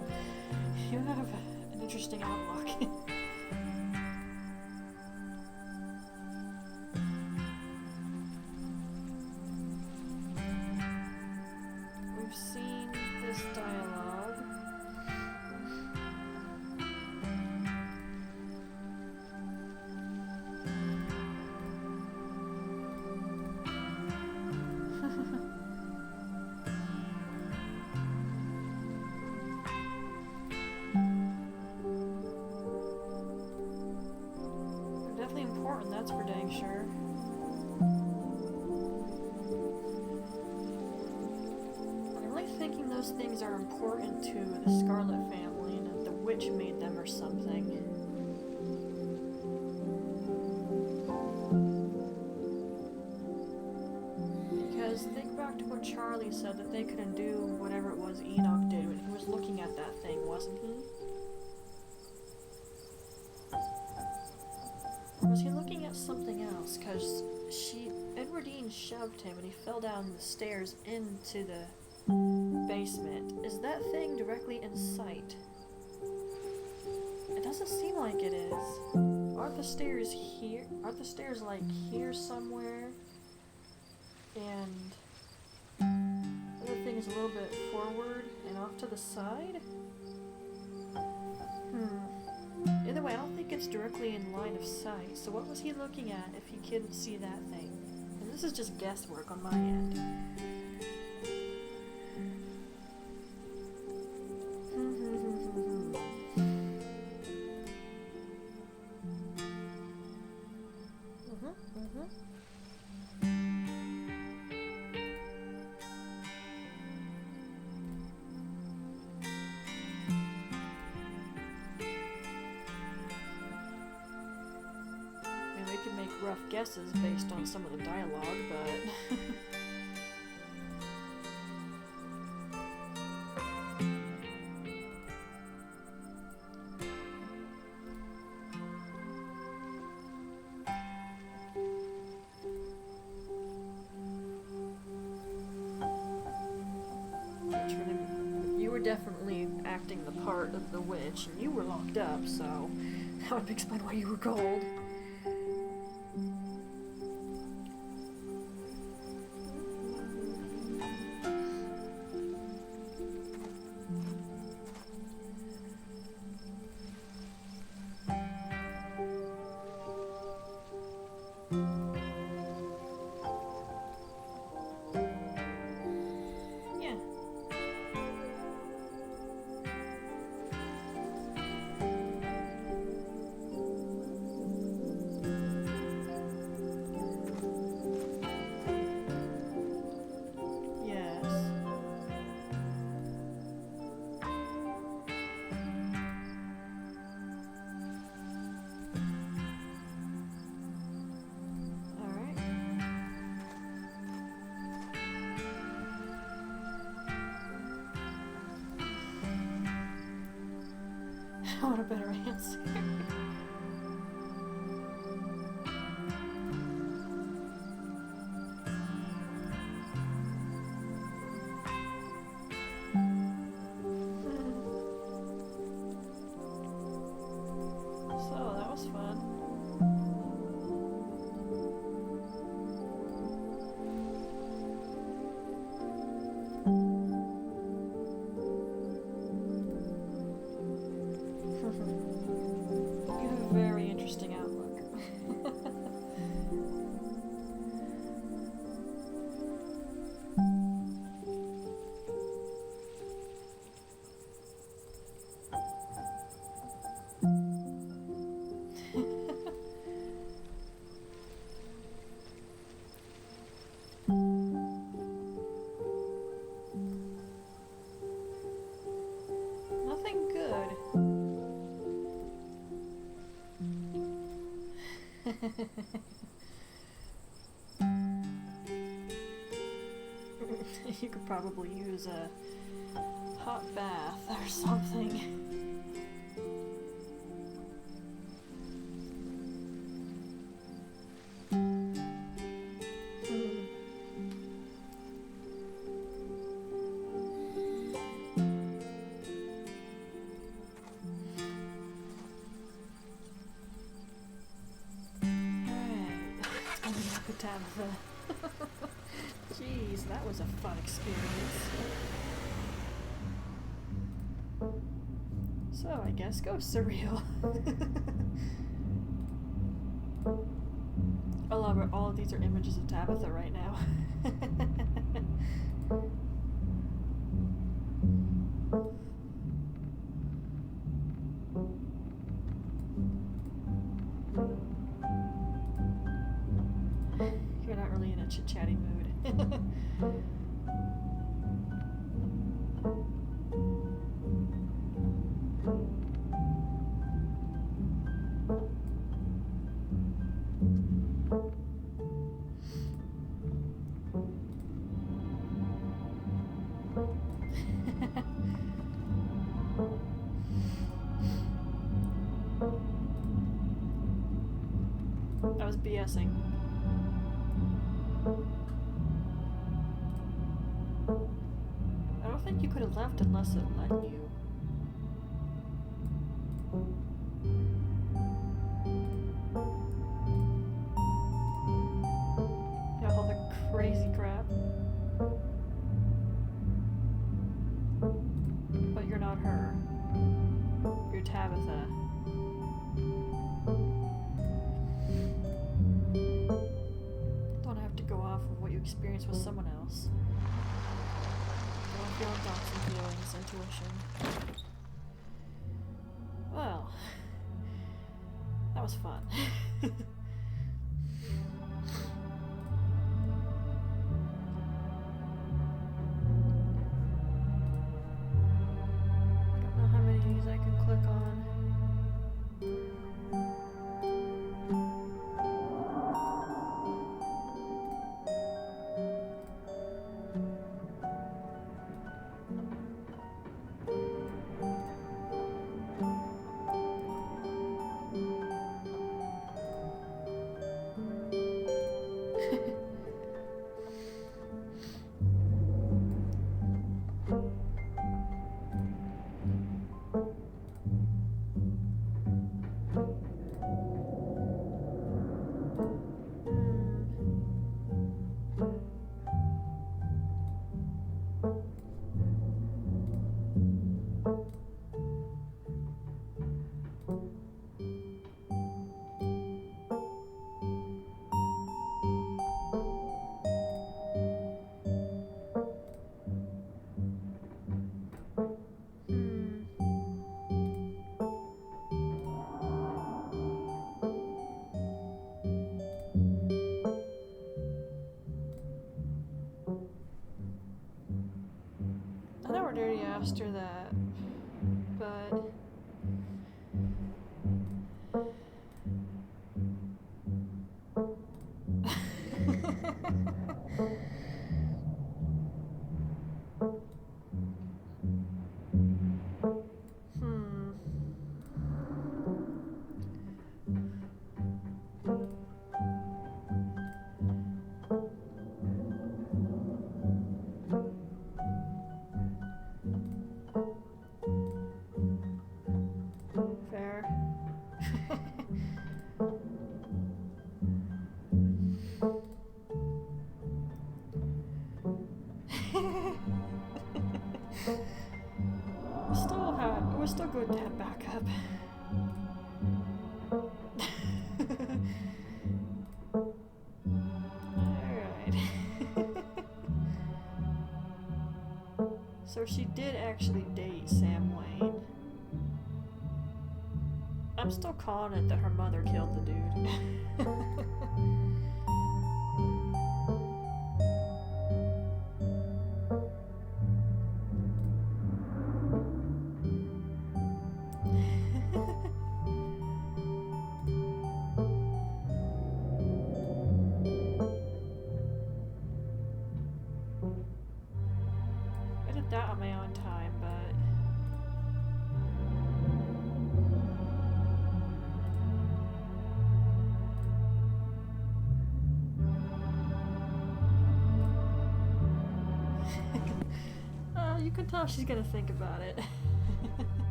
You have an interesting outlook. We've seen this dialogue. Definitely important, that's for dang sure. I'm really thinking those things are important to the Scarlet family and that the witch made them or something. Because think back to when Charlie said that they couldn't do whatever it was Enoch did when he was looking at that thing, wasn't he? Or was he looking at something else? Because Edwardine shoved him and he fell down the stairs into the basement. Is that thing directly in sight? It doesn't seem like it is. Aren't the stairs here? Aren't the stairs like here somewhere? And the other thing is a little bit forward and off to the side? Either way, I don't think it's directly in line of sight. So what was he looking at if he couldn't see that thing? And this is just guesswork on my end. We can make rough guesses based on some of the dialogue, but... You were definitely acting the part of the witch, and you were locked up, so that would explain why you were cold. I want a better answer. You could probably use a hot bath or something. Jeez, that was a fun experience. So, I guess go surreal. I love it. All of these are images of Tabitha right now. You're not really in a chit-chatty mood. I was BSing. I don't think you could have left unless it let you. Yeah, all the crazy crap. But you're not her. You're Tabitha. Don't have to go off of what you experienced with someone else. Don't feel thoughts and feelings, intuition. Well, that was fun. I don't know how many of these I can click on. I know we're already after that, but fair. It was still good to have backup. Alright. So she did actually date Sam Wayne. I'm still calling it that her mother killed the dude. get that on my own time, but... you can tell she's gonna think about it.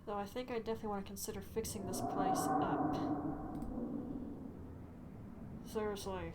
Though I think I definitely want to consider fixing this place up. Seriously.